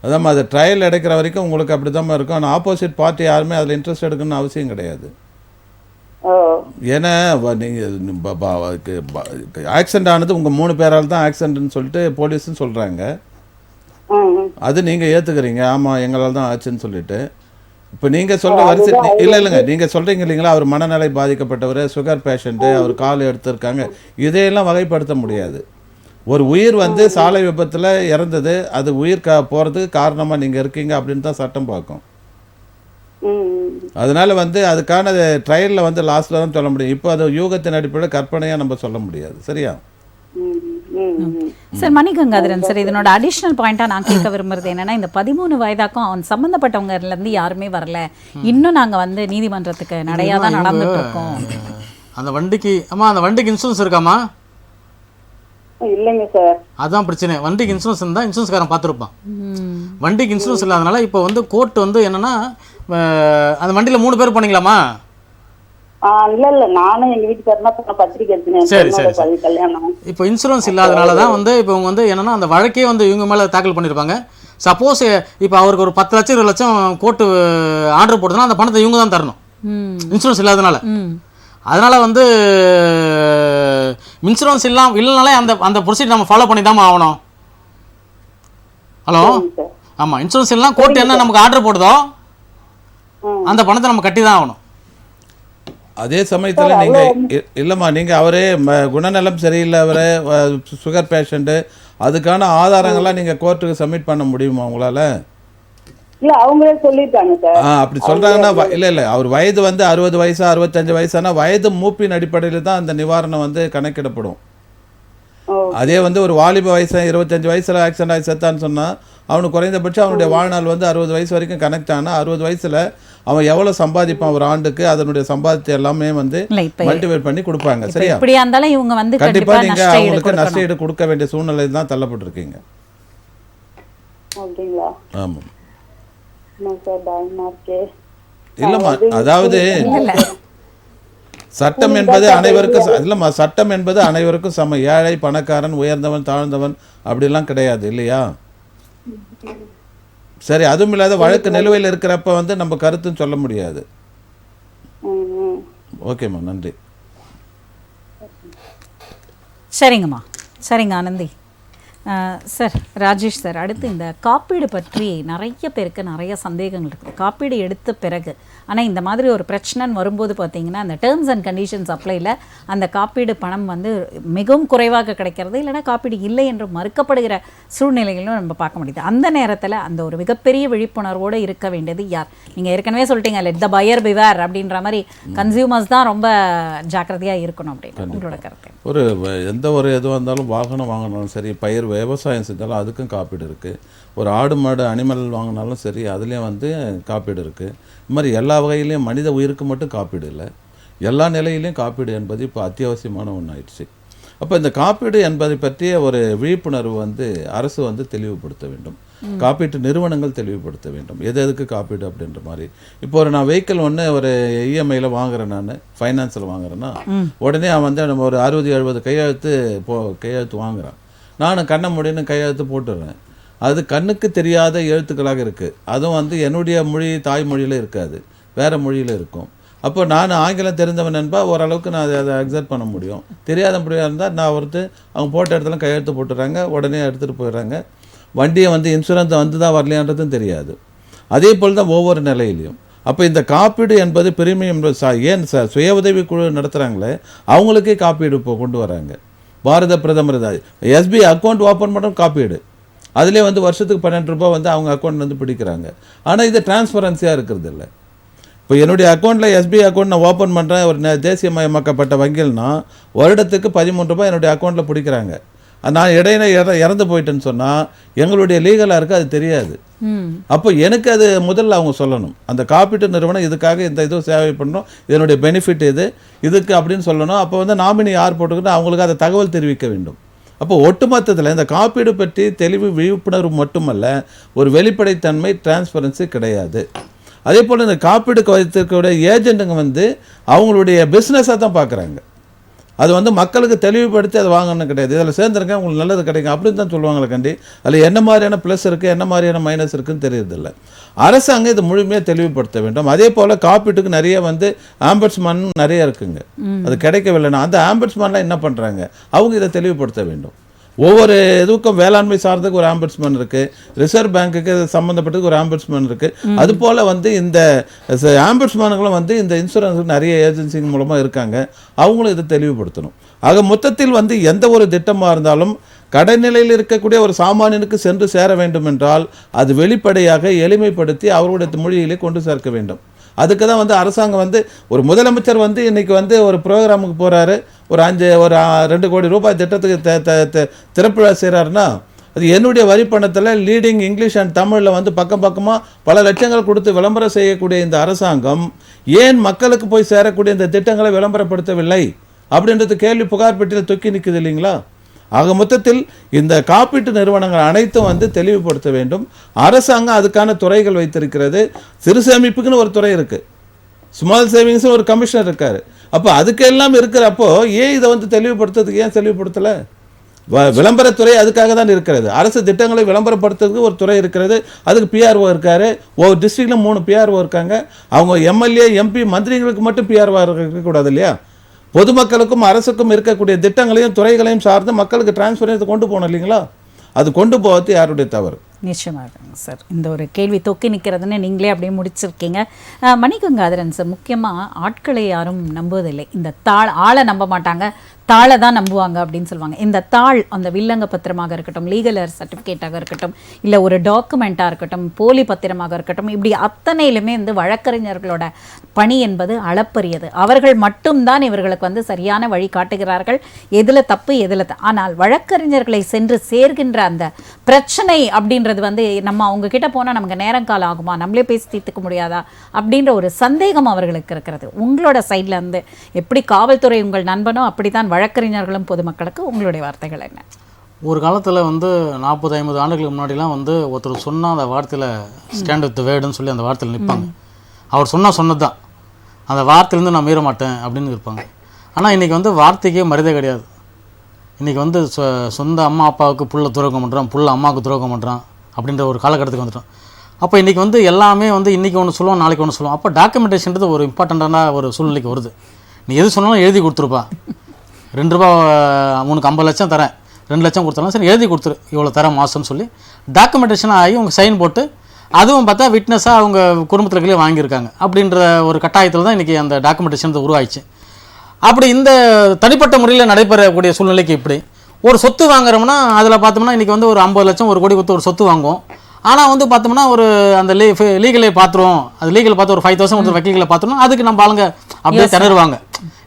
அதாம்மா, அது ட்ரையல் எடுக்கிற வரைக்கும் உங்களுக்கு அப்படிதான் இருக்கும். ஆனால் ஆப்போசிட் பார்ட்டி யாருமே அதில் இன்ட்ரெஸ்ட் எடுக்கணும்னு அவசியம் கிடையாது. ஏன்னா நீங்கள் ஆக்சிடென்ட் ஆனது உங்கள் 3 பேரால் தான் ஆக்சிடென்ட்னு சொல்லிட்டு போலீஸ்ன்னு சொல்கிறாங்க. அது நீங்கள் ஏற்றுக்கிறீங்க, ஆமாம் எங்களால் தான் ஆச்சுன்னு சொல்லிட்டு. இப்போ நீங்கள் சொல்கிற வரிசை இல்லைங்க, நீங்கள் சொல்கிறீங்க இல்லைங்களா, அவர் மனநிலை பாதிக்கப்பட்டவர், சுகர் பேஷண்ட்டு, அவர் கால் எடுத்திருக்காங்க, இதையெல்லாம் வகைப்படுத்த முடியாது. ஒரு உயிர் வந்து சாலை விபத்தில் இறந்தது, அது உயிர் போகிறதுக்கு காரணமாக நீங்கள் இருக்கீங்க அப்படின்னு தான் சட்டம் பார்க்கும். அதனால வந்து அதுக்கான ட்ரையலில் வந்து லாஸ்ட்டில் தான் சொல்ல முடியும். இப்போ அது யூகத்தின் அடிப்படையில் கற்பனையாக நம்ம சொல்ல முடியாது. சரியா சார்? மணிகங்காதரன் சார், இதனோட அடிஷ்னல் பாயிண்டா நான் கேட்க விரும்புறது என்னன்னா, இந்த 13 வயதாக்கும் அவன் சம்பந்தப்பட்டவங்கல இருந்து யாருமே வரல, இன்னும் நாங்க வந்து நீதிமன்றத்துக்கு நடையாதான் நடந்துட்டு இருக்கோம். அந்த வண்டிக்கு அந்த வண்டிக்கு இன்சூரன்ஸ் இருக்காமா? இல்லைங்க சார். அதான் பிரச்சனை. வண்டிக்கு இன்சூரன்ஸ் இருந்தால் இன்சூரன்ஸ்காரன் பார்த்துருப்பான். வண்டிக்கு இன்சூரன்ஸ் இல்லாதனால இப்போ வந்து கோர்ட் வந்து என்னன்னா, அந்த வண்டியில் 3 பேர் போனீங்களாமா? இல்ல, நானும் எங்க வீட்டுக்காரனா பத்திரிக்கை எடுத்தேன். சரி சரி. கல்யாணம் இப்போ இன்சூரன்ஸ் இல்லாதனால தான் வந்து இப்போ இவங்க வந்து என்னன்னா அந்த வழக்கே வந்து இவங்க மேலே தாக்கல் பண்ணியிருப்பாங்க. சப்போஸ் இப்போ அவருக்கு ஒரு 10 லட்சம் 20 லட்சம் கோர்ட்டு ஆர்டர் போடுதுன்னா அந்த பணத்தை இவங்க தான் தரணும், இன்சூரன்ஸ் இல்லாதனால. அதனால வந்து இன்சூரன்ஸ் இல்லைனாலே அந்த ப்ரொசீஜர் நம்ம ஃபாலோ பண்ணி தான் ஆகணும். ஹலோ, ஆமாம், இன்சூரன்ஸ் இல்லைனா கோர்ட் என்ன நமக்கு ஆர்டர் போடுதோ அந்த பணத்தை நம்ம கட்டி தான் ஆகணும். அதே சமயத்தில் நீங்கள் இல்லைம்மா, நீங்கள் அவரே குணநலம் சரியில்லை, அவரே சுகர் பேஷண்ட்டு, அதுக்கான ஆதாரங்கள்லாம் நீங்கள் கோர்ட்டுக்கு சப்மிட் பண்ண முடியுமா உங்களால்? இல்ல அவங்களே சொல்லிருக்காங்க சார். அப்படி சொல்றாங்கன்னா இல்ல அவர் வயது வந்து 60 வயசா 65 வயசானா வயது மூப்பின் அடிப்படையில் தான் அந்த நிவாரணம் வந்து கணக்கிடப்படும். அதே வந்து ஒரு வாலிப வயசு 25 வயசுல ஆக்சிடென்ட் ஆகி செத்தான்னு சொன்னா அவனுக்கு குறைந்தபட்சம் அவனுடைய வாழ்நாள் வந்து 60 வயசு வரைக்கும் கனெக்ட் ஆனா 60 வயசுல அவன் எவ்வளவு சம்பாதிப்பான் ஒரு ஆண்டுக்கு, அதனுடைய சம்பாதித்து எல்லாமே வந்து மல்டிவேட் பண்ணி கொடுப்பாங்க. சரியா? இப்படியா இருந்தாலும் இவங்க வந்து கண்டிப்பா நீங்க அவங்களுக்கு நஷ்டஈடு கொடுக்க வேண்டிய சூழ்நிலை தான் தள்ளப்பட்டிருக்கீங்க. அப்படிங்களா? ஆமா. சார் பயமா இருக்கே. இல்லம்மா, அதாவது சட்டம் என்பது அனைவருக்கும் இல்லம்மா, சட்டம் என்பது அனைவருக்கும் சம. ஏழை பணக்காரன் உயர்ந்தவன் தாழ்ந்தவன் அப்படிலாம் கிடையாது இல்லையா? சரி, அதுவும் இல்லாத வழக்கு நிலுவையில் இருக்கிறப்ப வந்து நம்ம கருத்துன்னு சொல்ல முடியாது. ஓகேம்மா, நன்றி. சரிங்கம்மா, சரிங்க ஆனந்தி. சார் ராஜேஷ் சார், அடுத்து இந்த காப்பீடு பற்றி நிறைய பேருக்கு நிறைய சந்தேகங்கள் இருக்குது. காப்பீடு எடுத்த பிறகு ஆனால் இந்த மாதிரி ஒரு பிரச்சனைன்னு வரும்போது பார்த்தீங்கன்னா அந்த டேர்ம்ஸ் அண்ட் கண்டிஷன்ஸ் அப்ளைல அந்த காப்பீடு பணம் வந்து மிகவும் குறைவாக கிடைக்கிறது, இல்லைனா காப்பீடு இல்லை என்று மறுக்கப்படுகிற சூழ்நிலைகளும் நம்ம பார்க்க முடியுது. அந்த நேரத்தில் அந்த ஒரு மிகப்பெரிய விழிப்புணர்வோடு இருக்க வேண்டியது யார்? நீங்கள் ஏற்கனவே சொல்லிட்டீங்க லெட் த பையர் பிவேர் அப்படின்ற மாதிரி கன்சியூமர்ஸ் தான் ரொம்ப ஜாக்கிரதையாக இருக்கணும் அப்படின்னு. உங்களோட கருத்து? ஒரு எந்த ஒரு எதுவாக இருந்தாலும் வாகனம் வாங்கினாலும் சரி, பயிர் விவசாயம் செஞ்சாலும் அதுக்கும் காப்பீடு இருக்குது. ஒரு ஆடு மாடு அனிமல் வாங்கினாலும் சரி அதுலேயும் வந்து காப்பீடு இருக்குது. இது மாதிரி எல்லா வகையிலையும் மனித உயிருக்கு மட்டும் காப்பீடு இல்லை, எல்லா நிலையிலையும் காப்பீடு என்பது இப்போ அத்தியாவசியமான ஒன்று ஆயிடுச்சு. அப்போ இந்த காப்பீடு என்பதை பற்றிய ஒரு விழிப்புணர்வு வந்து அரசு வந்து தெளிவுபடுத்த வேண்டும், காப்பீட்டு நிறுவனங்கள் தெளிவுபடுத்த வேண்டும், எதுக்கு காப்பீடு அப்படின்ற மாதிரி. இப்போ ஒரு நான் வெஹிக்கிள் ஒன்று ஒரு இஎம்ஐயில் வாங்குறேன், நான் ஃபைனான்ஸில் வாங்குறேன்னா உடனே அவன் வந்து நம்ம ஒரு 60-70 கையெழுத்து வாங்குறான். நானும் கண்ணை முடின்னு கையெழுத்து போட்டுடுறேன். அது கண்ணுக்கு தெரியாத எழுத்துக்களாக இருக்குது. அதுவும் வந்து என்னுடைய மொழி தாய்மொழியில் இருக்காது, வேறு மொழியில் இருக்கும். அப்போ நான் ஆங்கிலம் தெரிந்தவன் என்பா ஓரளவுக்கு நான் அதை அக்செப்ட் பண்ண முடியும். தெரியாத மொழியாக இருந்தால் நான் அவங்க போட்ட இடத்துல கையெழுத்து போட்டுறாங்க, உடனே எடுத்துகிட்டு போயிடுறாங்க. வண்டியை வந்து இன்சூரன்ஸ் வந்து தான் வரலையான்றதும் தெரியாது. அதே போல் தான் ஒவ்வொரு நிலையிலையும். அப்போ இந்த காப்பீடு என்பது பிரீமியம் ஏன் சுய உதவி குழு நடத்துகிறாங்களே அவங்களுக்கே காப்பீடு இப்போ கொண்டு வராங்க. பாரத பிரதமர் எஸ்பிஐ அக்கௌண்ட் ஓப்பன் பண்ணுற காப்பீடு, அதிலே வந்து வருஷத்துக்கு 12 ரூபாய் வந்து அவங்க அக்கௌண்ட் வந்து பிடிக்கிறாங்க. ஆனால் இது டிரான்ஸ்பரன்சியாக இருக்கிறது இல்லை. இப்போ என்னுடைய அக்கௌண்ட்டில் எஸ்பிஐ அக்கௌண்ட் நான் ஓப்பன் பண்ணுறேன், ஒரு தேசியமயமாக்கப்பட்ட வங்கில்னா வருடத்துக்கு 13 ரூபாய் என்னுடைய அக்கௌண்ட்டில் பிடிக்கிறாங்க. நான் இடையில இறந்து போயிட்டேன்னு சொன்னால் எங்களுடைய லீகலாக இருக்குது, அது தெரியாது. அப்போ எனக்கு அது முதல்ல அவங்க சொல்லணும், அந்த காப்பீட்டு நிறுவனம் இதுக்காக இந்த இது சேவை பண்ணணும், இதனுடைய பெனிஃபிட் இதுக்கு அப்படின்னு சொல்லணும். அப்போ வந்து நாமினி யார் போட்டுக்கிட்டு அவங்களுக்கு அதை தகவல் தெரிவிக்க வேண்டும். அப்போ ஒட்டுமொத்தத்தில் இந்த காப்பீடு பற்றி தெளிவு விழிப்புணர்வு மட்டுமல்ல, ஒரு வெளிப்படைத்தன்மை டிரான்ஸ்பரன்சி கிடையாது. அதே போல் இந்த காப்பீடு வைத்திருக்கக்கூடிய ஏஜென்ட்டுங்க வந்து அவங்களுடைய பிஸ்னஸாக தான் பார்க்குறாங்க. அது வந்து மக்களுக்கு தெளிவுபடுத்தி அதை வாங்கணும் கிடையாது. இதில் சேர்ந்துருங்க உங்களுக்கு நல்லது கிடைக்கும் அப்படின்னு தான் சொல்லுவாங்களே கண்டி. அதில் என்ன மாதிரியான ப்ளஸ் இருக்குது என்ன மாதிரியான மைனஸ் இருக்குதுன்னு தெரியறதில்லை. அரசாங்கம் இதை முழுமையாக தெளிவுபடுத்த வேண்டும். அதே போல் காப்பீட்டுக்கு நிறைய வந்து ஆம்பட்ஸ்மேன் நிறைய இருக்குங்க, அது கிடைக்கவில்லைன்னா அந்த ஆம்பட்ஸ்மேன்லாம் என்ன பண்ணுறாங்க, அவங்க இதை தெளிவுபடுத்த வேண்டும். ஒவ்வொரு இதுக்கும் வேளாண்மை சார்ந்ததுக்கு ஒரு ஆம்பட்ஸ்மேன் இருக்குது, ரிசர்வ் பேங்க்குக்கு சம்மந்தப்பட்டதுக்கு ஒரு ஆம்பட்ஸ்மேன் இருக்குது. அதுபோல் வந்து இந்த ஆம்பட்ஸ்மேனுங்களும் வந்து இந்த இன்சூரன்ஸுக்கு நிறைய ஏஜென்சிங்க மூலமாக இருக்காங்க, அவங்களும் இதை தெளிவுபடுத்தணும். ஆக மொத்தத்தில் வந்து எந்த ஒரு திட்டமாக இருந்தாலும் கடைநிலையில் இருக்கக்கூடிய ஒரு சாமானியனுக்கு சென்று சேர வேண்டும் என்றால் அது வெளிப்படையாக எளிமைப்படுத்தி அவருடைய மொழியிலே கொண்டு சேர்க்க வேண்டும். அதுக்கு தான் வந்து அரசாங்கம் வந்து ஒரு முதலமைச்சர் வந்து இன்றைக்கி வந்து ஒரு ப்ரோக்ராமுக்கு போகிறாரு, ஒரு 2 கோடி ரூபாய் திட்டத்துக்கு திறப்புழா செய்கிறாருன்னா அது என்னுடைய வரி பணத்தில் லீடிங் இங்கிலீஷ் அண்ட் தமிழில் வந்து பக்கமாக பல லட்சங்கள் கொடுத்து விளம்பரம் செய்யக்கூடிய இந்த அரசாங்கம் ஏன் மக்களுக்கு போய் சேரக்கூடிய இந்த திட்டங்களை விளம்பரப்படுத்தவில்லை அப்படின்றது கேள்வி புகார் பெட்டியில் தொக்கி நிற்குது இல்லைங்களா? ஆக மொத்தத்தில் இந்த காப்பீட்டு நிறுவனங்கள் அனைத்தும் வந்து தெளிவுபடுத்த வேண்டும். அரசாங்கம் அதுக்கான துறைகள் வைத்திருக்கிறது. சிறு சேமிப்புக்குன்னு ஒரு துறை இருக்குது, ஸ்மால் சேவிங்ஸ்னு ஒரு கமிஷனர் இருக்கார். அப்போ அதுக்கெல்லாம் இருக்கிறப்போ ஏன் இதை வந்து தெளிவுபடுத்துறதுக்கு ஏன் தெளிவுபடுத்தலை? விளம்பரத்துறை அதுக்காக தான் இருக்கிறது. அரசு திட்டங்களை விளம்பரப்படுத்துறதுக்கு ஒரு துறை இருக்கிறது, அதுக்கு பிஆர்ஓ இருக்கார். ஒவ்வொரு டிஸ்ட்ரிக்டில் 3 பிஆர்ஓ இருக்காங்க. அவங்க எம்எல்ஏ எம்பி மந்திரிகளுக்கு மட்டும் பிஆர்ஓ இருக்கக்கூடாது இல்லையா? பொதுமக்களுக்கும் அரசுக்கும் இருக்கக்கூடிய திட்டங்களையும் துறைகளையும் சார்ந்து மக்களுக்கு டிரான்ஸ்பரன்சி கொண்டு போகணும் இல்லைங்களா? அது கொண்டு போவது யாருடைய தவறு? நிச்சயமாக சார், இந்த ஒரு கேள்வி தொக்கி நிற்கிறதுன்னு நீங்களே அப்படியே முடிச்சிருக்கீங்க. மணிகங்காதரன் சார், முக்கியமாக ஆட்களை யாரும் நம்புவதில்லை, இந்த ஆளை நம்ப மாட்டாங்க, தாளை தான் நம்புவாங்க அப்படின்னு சொல்லுவாங்க. இந்த தாள் அந்த வில்லங்க பத்திரமாக இருக்கட்டும், லீகல் சர்டிஃபிகேட்டாக இருக்கட்டும், இல்லை ஒரு டாக்குமெண்ட்டாக இருக்கட்டும், போலி பத்திரமாக இருக்கட்டும், இப்படி அத்தனையிலுமே வழக்கறிஞர்களோட பணி என்பது அளப்பரியது. அவர்கள் மட்டும்தான் இவர்களுக்கு சரியான வழி காட்டுகிறார்கள், எதில் தப்பு எதில் ஆனால் வழக்கறிஞர்களை சென்று சேர்கின்ற அந்த பிரச்சனை அப்படின்றது நம்ம அவங்க கிட்ட போனால் நமக்கு நேரங்காலம் ஆகுமா, நம்மளே பேசி தீர்த்துக்க முடியாதா அப்படின்ற ஒரு சந்தேகம் அவர்களுக்கு இருக்கிறது. உங்களோட சைடில் எப்படி காவல்துறை உங்கள் நண்பனோ அப்படித்தான் வழக்கறிஞர்களும் பொதுமக்களுக்கு உங்களுடைய வார்த்தைகள் என்ன? ஒரு காலத்தில் 40-50 ஆண்டுகளுக்கு முன்னாடிலாம் ஒருத்தர் சொன்னால் அந்த வார்த்தையில் ஸ்டாண்ட் வித் வேர்டுன்னு சொல்லி அந்த வார்த்தையில் நிற்பாங்க. அவர் சொன்னது தான், அந்த வார்த்தையிலேருந்து நான் மீற மாட்டேன் அப்படின்னு இருப்பாங்க. ஆனால் இன்றைக்கி வார்த்தைக்கே மரியாதை கிடையாது. இன்றைக்கி சொந்த அம்மா அப்பாவுக்கு புள்ள துரோகம் பண்ணுறான், புள்ள அம்மாவுக்கு துரோகம் பண்ணுறான் அப்படின்ற ஒரு காலகட்டத்துக்கு வந்துட்டோம். அப்போ இன்றைக்கி எல்லாமே இன்றைக்கி ஒன்று சொல்லுவோம், நாளைக்கு ஒன்று சொல்லுவோம். அப்போ டாக்குமெண்டேஷன்றது ஒரு இம்பார்ட்டண்ட்டான ஒரு சூழ்நிலைக்கு வருது. நீ எது சொன்னாலும் எழுதி கொடுத்துருப்பா, 2 ரூபா உனக்கு 50 லட்சம் தரேன், 2 லட்சம் கொடுத்தாலும் சரி எழுதி கொடுத்துரு, இவ்வளோ தரேன் மாதம்னு சொல்லி டாக்குமெண்டேஷன் ஆகி அவங்க சைன் போட்டு அதுவும் பார்த்தா விட்னஸாக அவங்க குடும்பத்துக்குள்ளே வாங்கியிருக்காங்க. அப்படின்ற ஒரு கட்டாயத்தில் தான் இன்றைக்கி அந்த டாக்குமெண்டேஷன் உருவாயிடுச்சு. அப்படி இந்த தனிப்பட்ட முறையில் நடைபெறக்கூடிய சூழ்நிலைக்கு இப்படி ஒரு சொத்து வாங்குறோம்னா அதில் பார்த்தோம்னா இன்றைக்கி ஒரு 50 லட்சம் 1 கோடி கொடுத்து ஒரு சொத்து வாங்குவோம். ஆனால் பார்த்தோம்னா ஒரு அந்த லீகலே பார்த்துருவோம், அது லீகல் பார்த்து ஒரு 5000 கொடுத்து வக்கீல்களை பார்த்துருவோம். அதுக்கு நம்ம ஆளுங்க அப்படியே திணறுவாங்க,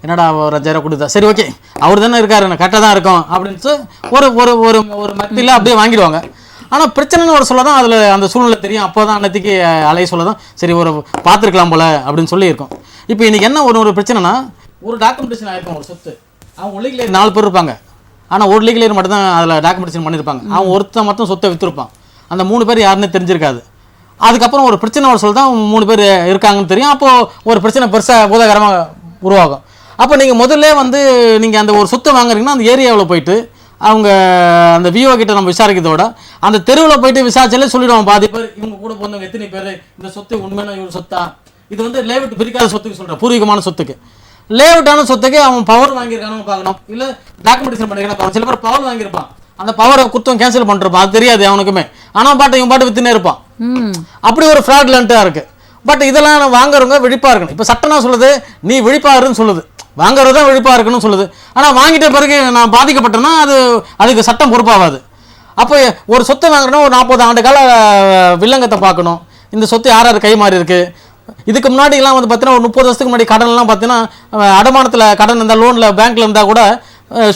என்னடா ஒரு 5000 கொடுத்தா சரி ஓகே அவர் தானே இருக்காரு, கரெக்டாக தான் இருக்கும் அப்படின்ட்டு ஒரு ஒரு ஒரு ஒரு மத்தியில் அப்படியே வாங்கிடுவாங்க. ஆனால் பிரச்சனைன்னு ஒரு சொல்ல தான் அதில் அந்த சூழ்நிலை தெரியும். அப்போ தான் அன்னைக்கு அலைய சொல்ல தான் சரி ஒரு பார்த்துருக்கலாம் போல அப்படின்னு சொல்லியிருக்கோம். இப்போ இன்றைக்கி என்ன ஒரு பிரச்சனைனா, ஒரு டாக்குமெண்டேஷன் ஆகிருக்கும் ஒரு சொத்து, அவங்க லீகல் 4 பேர் இருப்பாங்க, ஆனால் ஒரு லீகல் மட்டும் தான் அதில் டாக்குமெண்டேஷன் பண்ணியிருப்பாங்க. அவன் ஒருத்தன் மட்டும் சொத்தை விற்றுருப்பான், அந்த 3 பேர் யாருன்னு தெரிஞ்சிருக்காது. அதுக்கப்புறம் ஒரு பிரச்சனை ஒரு சொல்ல தான் 3 பேர் இருக்காங்கன்னு தெரியும். அப்போது ஒரு பிரச்சனை பெருசாக பூதாகரமாக உருவாகும். அப்போ நீங்கள் முதல்ல நீங்கள் அந்த ஒரு சொத்தை வாங்குறீங்கன்னா அந்த ஏரியாவில் போயிட்டு அவங்க அந்த விஓ கிட்ட நம்ம விசாரிக்கிறதோட அந்த தெருவில் போயிட்டு விசாரிச்சாலே சொல்லிடுவோம், பாதி பேர் இவங்க கூட போனவங்க எத்தனை பேர் இந்த சொத்து உண்மையான இவங்க சொத்தா, இது லேஅவுட் பிரிக்காத சொத்துக்கு சொல்கிறேன், பூர்வீகமான சொத்துக்கு. லேஅவுட்டான சொத்துக்கு அவன் பவர் வாங்கியிருக்கானு பார்க்கணும், இல்லை டாக்குமெண்டேஷன் பண்ணியிருக்கான். சில பேர் பவர் வாங்கியிருப்பான், அந்த பவரை குத்தம் கேன்சல் பண்ணிருப்பான், அது தெரியாது அவனுக்குமே. ஆனால் இவன் பாட்டு வித்துனே இருப்பான். அப்படி ஒரு ஃப்ராட்லண்ட்டாக இருக்குது. பட் இதெல்லாம் வாங்குறவங்க விழிப்பாக இருக்கணும். இப்போ சட்டம்னா சொல்லுது நீ விழிப்பாருன்னு சொல்லுது, வாங்குறது தான் விழிப்பாக இருக்கணும்னு சொல்லுது. ஆனால் வாங்கிட்ட பிறகு நான் பாதிக்கப்பட்டேன்னா அதுக்கு சட்டம் பொறுப்பாகாது. அப்போ ஒரு சொத்தை வாங்குறோன்னா ஒரு 40 ஆண்டு கால வில்லங்கத்தை பார்க்கணும், இந்த சொத்து யார் கை மாறி இருக்குது. இதுக்கு முன்னாடிலாம் பார்த்தீங்கன்னா ஒரு 30 வருஷத்துக்கு முன்னாடி கடன்லாம் பார்த்தீங்கன்னா அடமானத்தில் கடன் இருந்தால் லோனில் பேங்க்கில் இருந்தால் கூட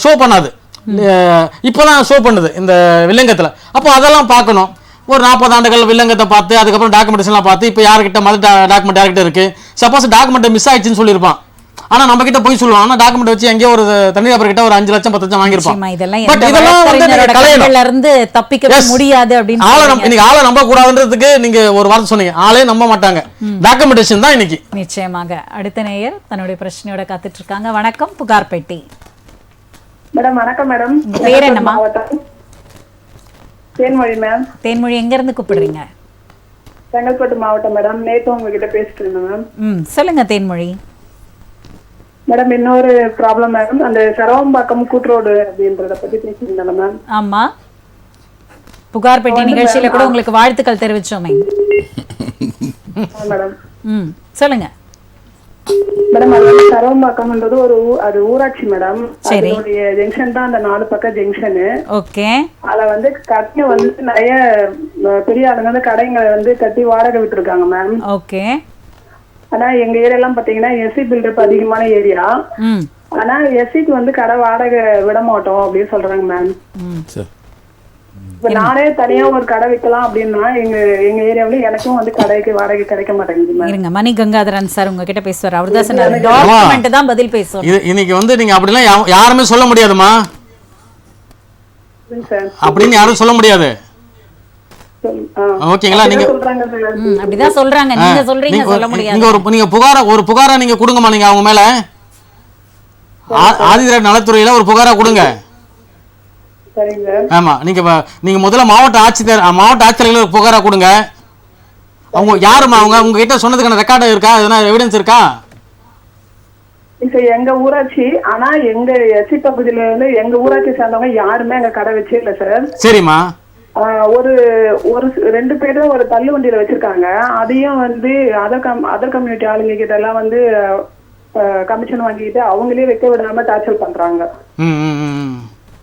ஷோ பண்ணாது, இப்போ தான் ஷோ பண்ணுது இந்த வில்லங்கத்தில். அப்போ அதெல்லாம் பார்க்கணும். ஒரு 40 ஆண்டுகள் வில்லங்கத்தை பார்த்து அதுக்கப்புறம் டாக்குமெண்டேஷன்லாம் பார்த்து இப்போ யார்கிட்ட டாக்குமெண்ட் யார்கிட்ட இருக்குது. சப்போஸ் டாக்குமெண்ட் மிஸ் ஆயிடுச்சுன்னு சொல்லியிருப்பான், ஆனால் நம்ம கிட்ட போய் சொல்லுவான், ஆனால் டாக்குமெண்ட் வச்சு எங்கேயோ ஒரு தனிநபர் கிட்ட ஒரு 5 லட்சம் 10 லட்சம் வாங்கியிருப்பான். பட் இதெல்லாம் தப்பிக்க முடியாது அப்படின்னு இன்னைக்கு ஆளை நம்ப கூடாதுன்றதுக்கு நீங்க ஒரு வார்த்தை சொன்னீங்க, ஆளே நம்ப மாட்டாங்க, டாக்குமெண்டேஷன் தான் இன்னைக்கு. நிச்சயமாக. அடுத்த நேயர் தன்னுடைய பிரச்சனையோட காத்துட்டு இருக்காங்க. வணக்கம், புகார் பெட்டி. மேடம் வணக்கம் மேடம். பேர் என்னம்மா? தேன்மொழி மேம். தேன்மொழி, எங்க இருந்து கூப்பிடுறீங்க? செங்கல்பட்டு மாவட்டம் மேடம். நேற்று உங்ககிட்ட பேசிட்டு இருந்தேன் மேம். சொல்லுங்க தேன்மொழி. மேடம் இன்னொரு ப்ராப்ளம் மேடம், அந்த சரவம்பாக்கம் கூட்ரோடு அப்படின்றத பத்தி பேசியிருந்தேன் மேம். ஆமா, புகார் பெட்டி நிகழ்ச்சியில கூட உங்களுக்கு வாழ்த்துக்கள் தெரிவிச்சோமே மேடம். சொல்லுங்க மேடம். அது சரவம்பாக்கம்ன்றது அது ஊராட்சி மேடம். அதனுடைய ஜங்ஷன் தான் அந்த 4 பக்கம் ஜங்ஷனு. ஓகே. அதுல கடைங்க நிறைய பெரிய ஆளுங்க கடைங்களை கட்டி வாடகை விட்டு இருக்காங்க மேம். ஓகே. ஆனா எங்க ஏரியா எல்லாம் பாத்தீங்கன்னா எஸ்சி பில்டப் அதிகமான ஏரியா. ஆனா எஸ்சிக்கு கடை வாடகை விட மாட்டோம் அப்படின்னு சொல்றாங்க மேம். இப்ப நானே தனியா ஒரு கடை வைக்கலாம் அப்படின்னா எங்க ஏரியாவில எனக்கும் கடைக்கு வாடகை கிடைக்க மாட்டேங்குது. இருங்க, மணி கங்காதரன் சார் உங்ககிட்ட பேசுவார். அவர் தான் சொன்னாரு டாக்குமெண்ட் தான் பதில் பேசுவோம். இன்னைக்கு நீங்க அப்படிலாம் யாருமே சொல்ல முடியாதுமா, அப்படின்னு யாரும் சொல்ல முடியாது. ஓகேங்களா? நீங்க அப்படிதான் சொல்றாங்க, நீங்க சொல்றீங்க சொல்ல முடியாது. நீங்க ஒரு புகாரா நீங்க கொடுங்கம்மா, நீங்க அவங்க மேல ஆதிதிராவிட நலத்துறையில ஒரு புகாரா கொடுங்க. ஆமா, நீங்க முதல்ல மாவட்ட ஆட்சித்தலைவர் ஒரு புகாரா கொடுங்க. அவங்க யாருமா அவங்க உங்ககிட்ட சொன்னதுக்கான ரெக்கார்டு இருக்கா, எதனா எவிடன்ஸ் இருக்கா? எங்க ஊராட்சி, ஆனா எங்க எஸ்சி பகுதியில எங்க ஊராட்சி சேர்ந்தவங்க யாருமே எங்க கடை வச்சே இல்ல சார். சரிம்மா. ஒரு 2 பேரும் ஒரு தள்ளு வண்டியில வச்சிருக்காங்க. அதையும் அதர் கம்யூனிட்டி ஆளுங்க கிட்ட எல்லாம் கமிஷன் வாங்கிட்டு அவங்களே வைக்க விடாம டார்ச்சர் பண்றாங்க. ம் ம் ம்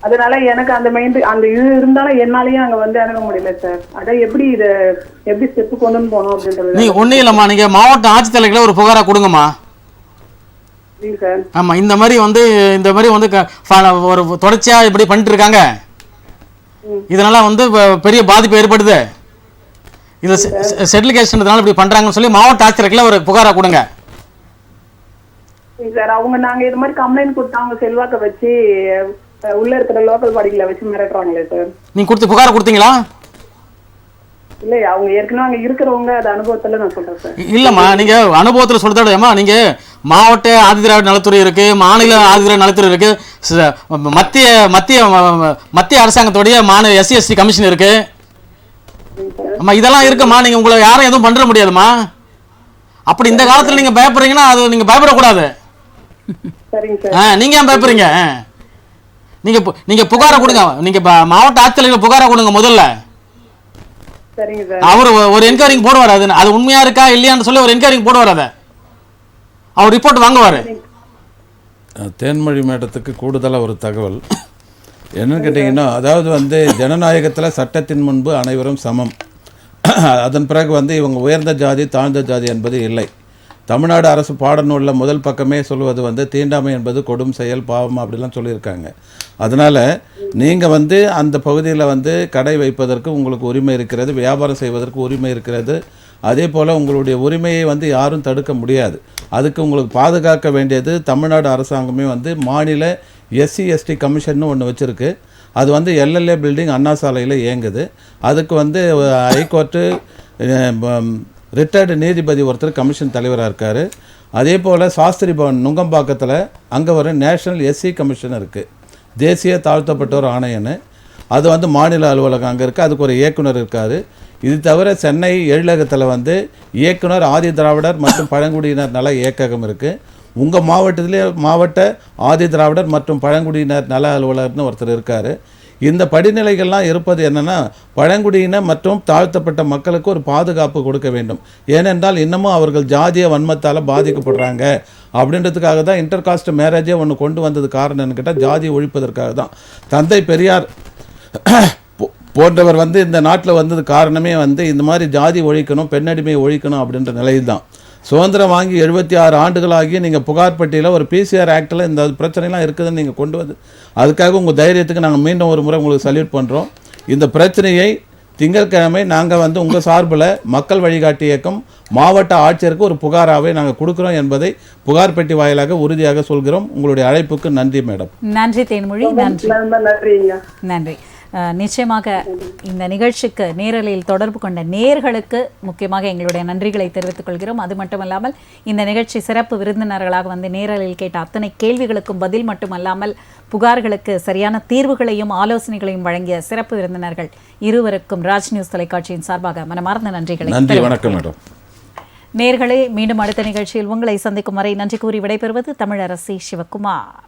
அதனால எனக்கு அந்த அந்த இது இருந்தாலும் என்னாலயும் அங்க வந்து அணுக முடியல சார். அதான் எப்படி எப்படி ஸ்டெப் கொண்டு போகணும் அப்படின்றது. நீங்க ஒன்றும் இல்லைம்மா, நீங்க மாவட்ட ஆட்சித்தலைவர்களை ஒரு புகாரா கொடுங்கம்மா. சார் ஆமா, இந்த மாதிரி வந்து ஒரு தொடர்ச்சியா இப்படி பண்ணிட்டு இருக்காங்க, இதனால வந்து பெரிய பாதிப்பு ஏற்படுது, இது செட்டில்கேஷன்றதுனால இப்படி பண்றாங்கன்னு சொல்லி மாவட்ட ஆட்சியர்களை ஒரு புகாரா கொடுங்க. சார் அவங்க நாங்க இது மாதிரி கம்ப்ளைண்ட் கொடுத்தா அவங்க செல்வாக்க வச்சு உள்ள இருக்கிற லோக்கல் பாடிகளை வச்சு மிரட்டுறாங்களே சார். நீங்க புகார கொடுத்தீங்களா? இல்ல அவங்க ஏற்கனவே அங்க இருக்கிறவங்க அது அனுபவத்துல நான் சொல்றேன் சார். இல்லம்மா, நீங்க அனுபவத்துல சொல்றதோடமா, நீங்க மாவட்ட ஆதிதிராவிட நலத்துறை இருக்கு, மாநில ஆதிதிராவிட நலத்துறை இருக்கு, மத்திய மத்திய மத்திய அரசாங்கத்துடைய மாநில SC ST கமிஷன் இருக்கு. அம்மா இதெல்லாம் இருக்குமா, நீங்க உங்களை யாரும் எதுவும் பண்ற முடியாதுமா. அப்படி இந்த காலத்துல நீங்க பயப்படுறீங்கன்னா அது நீங்க பயப்படக்கூடாது. சரிங்க சார். நீங்க ஏன் பயப்படுறீங்க? நீங்க புகார கொடுங்க, நீங்க மாவட்ட ஆட்சித்தலைவர் புகார கொடுங்க முதல்ல. சரிங்க சார். அவர் ஒரு என்கொயரிங் போடுவார், அது உண்மையா இருக்கா இல்லையான்னு சொல்லி ஒரு என்கொயரிங் போடுவார், அதை அவர் ரிப்போர்ட் வாங்குவார். தேன்மொழி மேடத்துக்கு கூடுதலாக ஒரு தகவல் என்னன்னு கேட்டிங்கன்னா, அதாவது வந்து ஜனநாயகத்தில் சட்டத்தின் முன்பு அனைவரும் சமம். அதன் பிறகு வந்து இவங்க உயர்ந்த ஜாதி தாழ்ந்த ஜாதி என்பது இல்லை. தமிழ்நாடு அரசு பாடநூலில் முதல் பக்கமே சொல்வது வந்து தீண்டாமை என்பது கொடும் செயல், பாவம் அப்படிலாம் சொல்லியிருக்காங்க. அதனால் நீங்கள் வந்து அந்த பகுதியில் வந்து கடை வைப்பதற்கு உங்களுக்கு உரிமை இருக்கிறது, வியாபாரம் செய்வதற்கு உரிமை இருக்கிறது. அதே போல் உங்களுடைய உரிமையை வந்து யாரும் தடுக்க முடியாது. அதுக்கு உங்களுக்கு பாதுகாக்க வேண்டியது தமிழ்நாடு அரசாங்கமே வந்து மாநில SC ST கமிஷன்னு ஒன்று வச்சுருக்கு. அது வந்து LLA பில்டிங் அண்ணா சாலையில் இயங்குது. அதுக்கு வந்து ஹைகோர்ட்டு ரிட்டையர்டு நீதிபதி ஒருத்தர் கமிஷன் தலைவராக இருக்கார். அதே போல் சாஸ்திரி பவன் நுங்கம்பாக்கத்தில் அங்கே ஒரு நேஷ்னல் SC கமிஷன் இருக்குது, தேசிய தாழ்த்தப்பட்டோர் ஆணையன்னு. அது வந்து மாநில அலுவலகம் அங்கே இருக்குது, அதுக்கு ஒரு இயக்குனர் இருக்கார். இது தவிர சென்னை எழிலகத்தில் வந்து இயக்குனர் ஆதி திராவிடர் மற்றும் பழங்குடியினர் நல இயக்ககம் இருக்குது. உங்கள் மாவட்டத்திலே மாவட்ட ஆதி திராவிடர் மற்றும் பழங்குடியினர் நல அலுவலர்னு ஒருத்தர் இருக்கார். இந்த படிநிலைகள்லாம் இருப்பது என்னென்னா, பழங்குடியின மற்றும் தாழ்த்தப்பட்ட மக்களுக்கு ஒரு பாதுகாப்பு கொடுக்க வேண்டும். ஏனென்றால் இன்னமும் அவர்கள் ஜாதிய வன்மத்தால் பாதிக்கப்படுறாங்க. அப்படின்றதுக்காக தான் இன்டர்காஸ்ட் மேரேஜே ஒன்று கொண்டு வந்தது. காரணம்னு கேட்டால் ஜாதி ஒழிப்பதற்காக தான். தந்தை பெரியார் போன்றவர் வந்து இந்த நாட்டில் வந்தது காரணமே வந்து இந்த மாதிரி ஜாதி ஒழிக்கணும், பெண்ணடிமையை ஒழிக்கணும் அப்படின்ற நிலையில் தான். சுதந்திரம் வாங்கி 76 ஆண்டுகளாகி நீங்கள் புகார் பட்டியலில் ஒரு PCR ஆக்டில் இந்த பிரச்சனைலாம் இருக்குதுன்னு நீங்கள் கொண்டு வந்து, அதுக்காக உங்கள் தைரியத்துக்கு நாங்கள் மீண்டும் ஒரு முறை உங்களுக்கு சல்யூட் பண்ணுறோம். இந்த பிரச்சனையை திங்கட்கிழமை நாங்கள் வந்து உங்கள் சார்பில் மக்கள் வழிகாட்டி இயக்கம் மாவட்ட ஆட்சியருக்கு ஒரு புகாராகவே நாங்கள் கொடுக்குறோம் என்பதை புகார் பெட்டி வாயிலாக உறுதியாக சொல்கிறோம். உங்களுடைய அழைப்புக்கு நன்றி மேடம். நன்றி தேன்மொழி. நன்றி. நன்றிங்க. நன்றி. நிச்சயமாக இந்த நிகழ்ச்சிக்கு நேரலையில் தொடர்பு கொண்ட நேயர்களுக்கு முக்கியமாக எங்களுடைய நன்றிகளை தெரிவித்துக் கொள்கிறோம். அது மட்டுமல்லாமல் இந்த நிகழ்ச்சி சிறப்பு விருந்தினர்களாக வந்து நேரலையில் கேட்ட அத்தனை கேள்விகளுக்கும் பதில் மட்டுமல்லாமல் புகார்களுக்கு சரியான தீர்வுகளையும் ஆலோசனைகளையும் வழங்கிய சிறப்பு விருந்தினர்கள் இருவருக்கும் ராஜ் நியூஸ் தொலைக்காட்சியின் சார்பாக மனமார்ந்த நன்றிகளை. நன்றி, வணக்கம் மேடம். நேயர்களே, மீண்டும் அடுத்த நிகழ்ச்சியில் உங்களை சந்திக்கும் வரை நன்றி கூறி விடைபெறுவது தமிழரசி சிவகுமார்.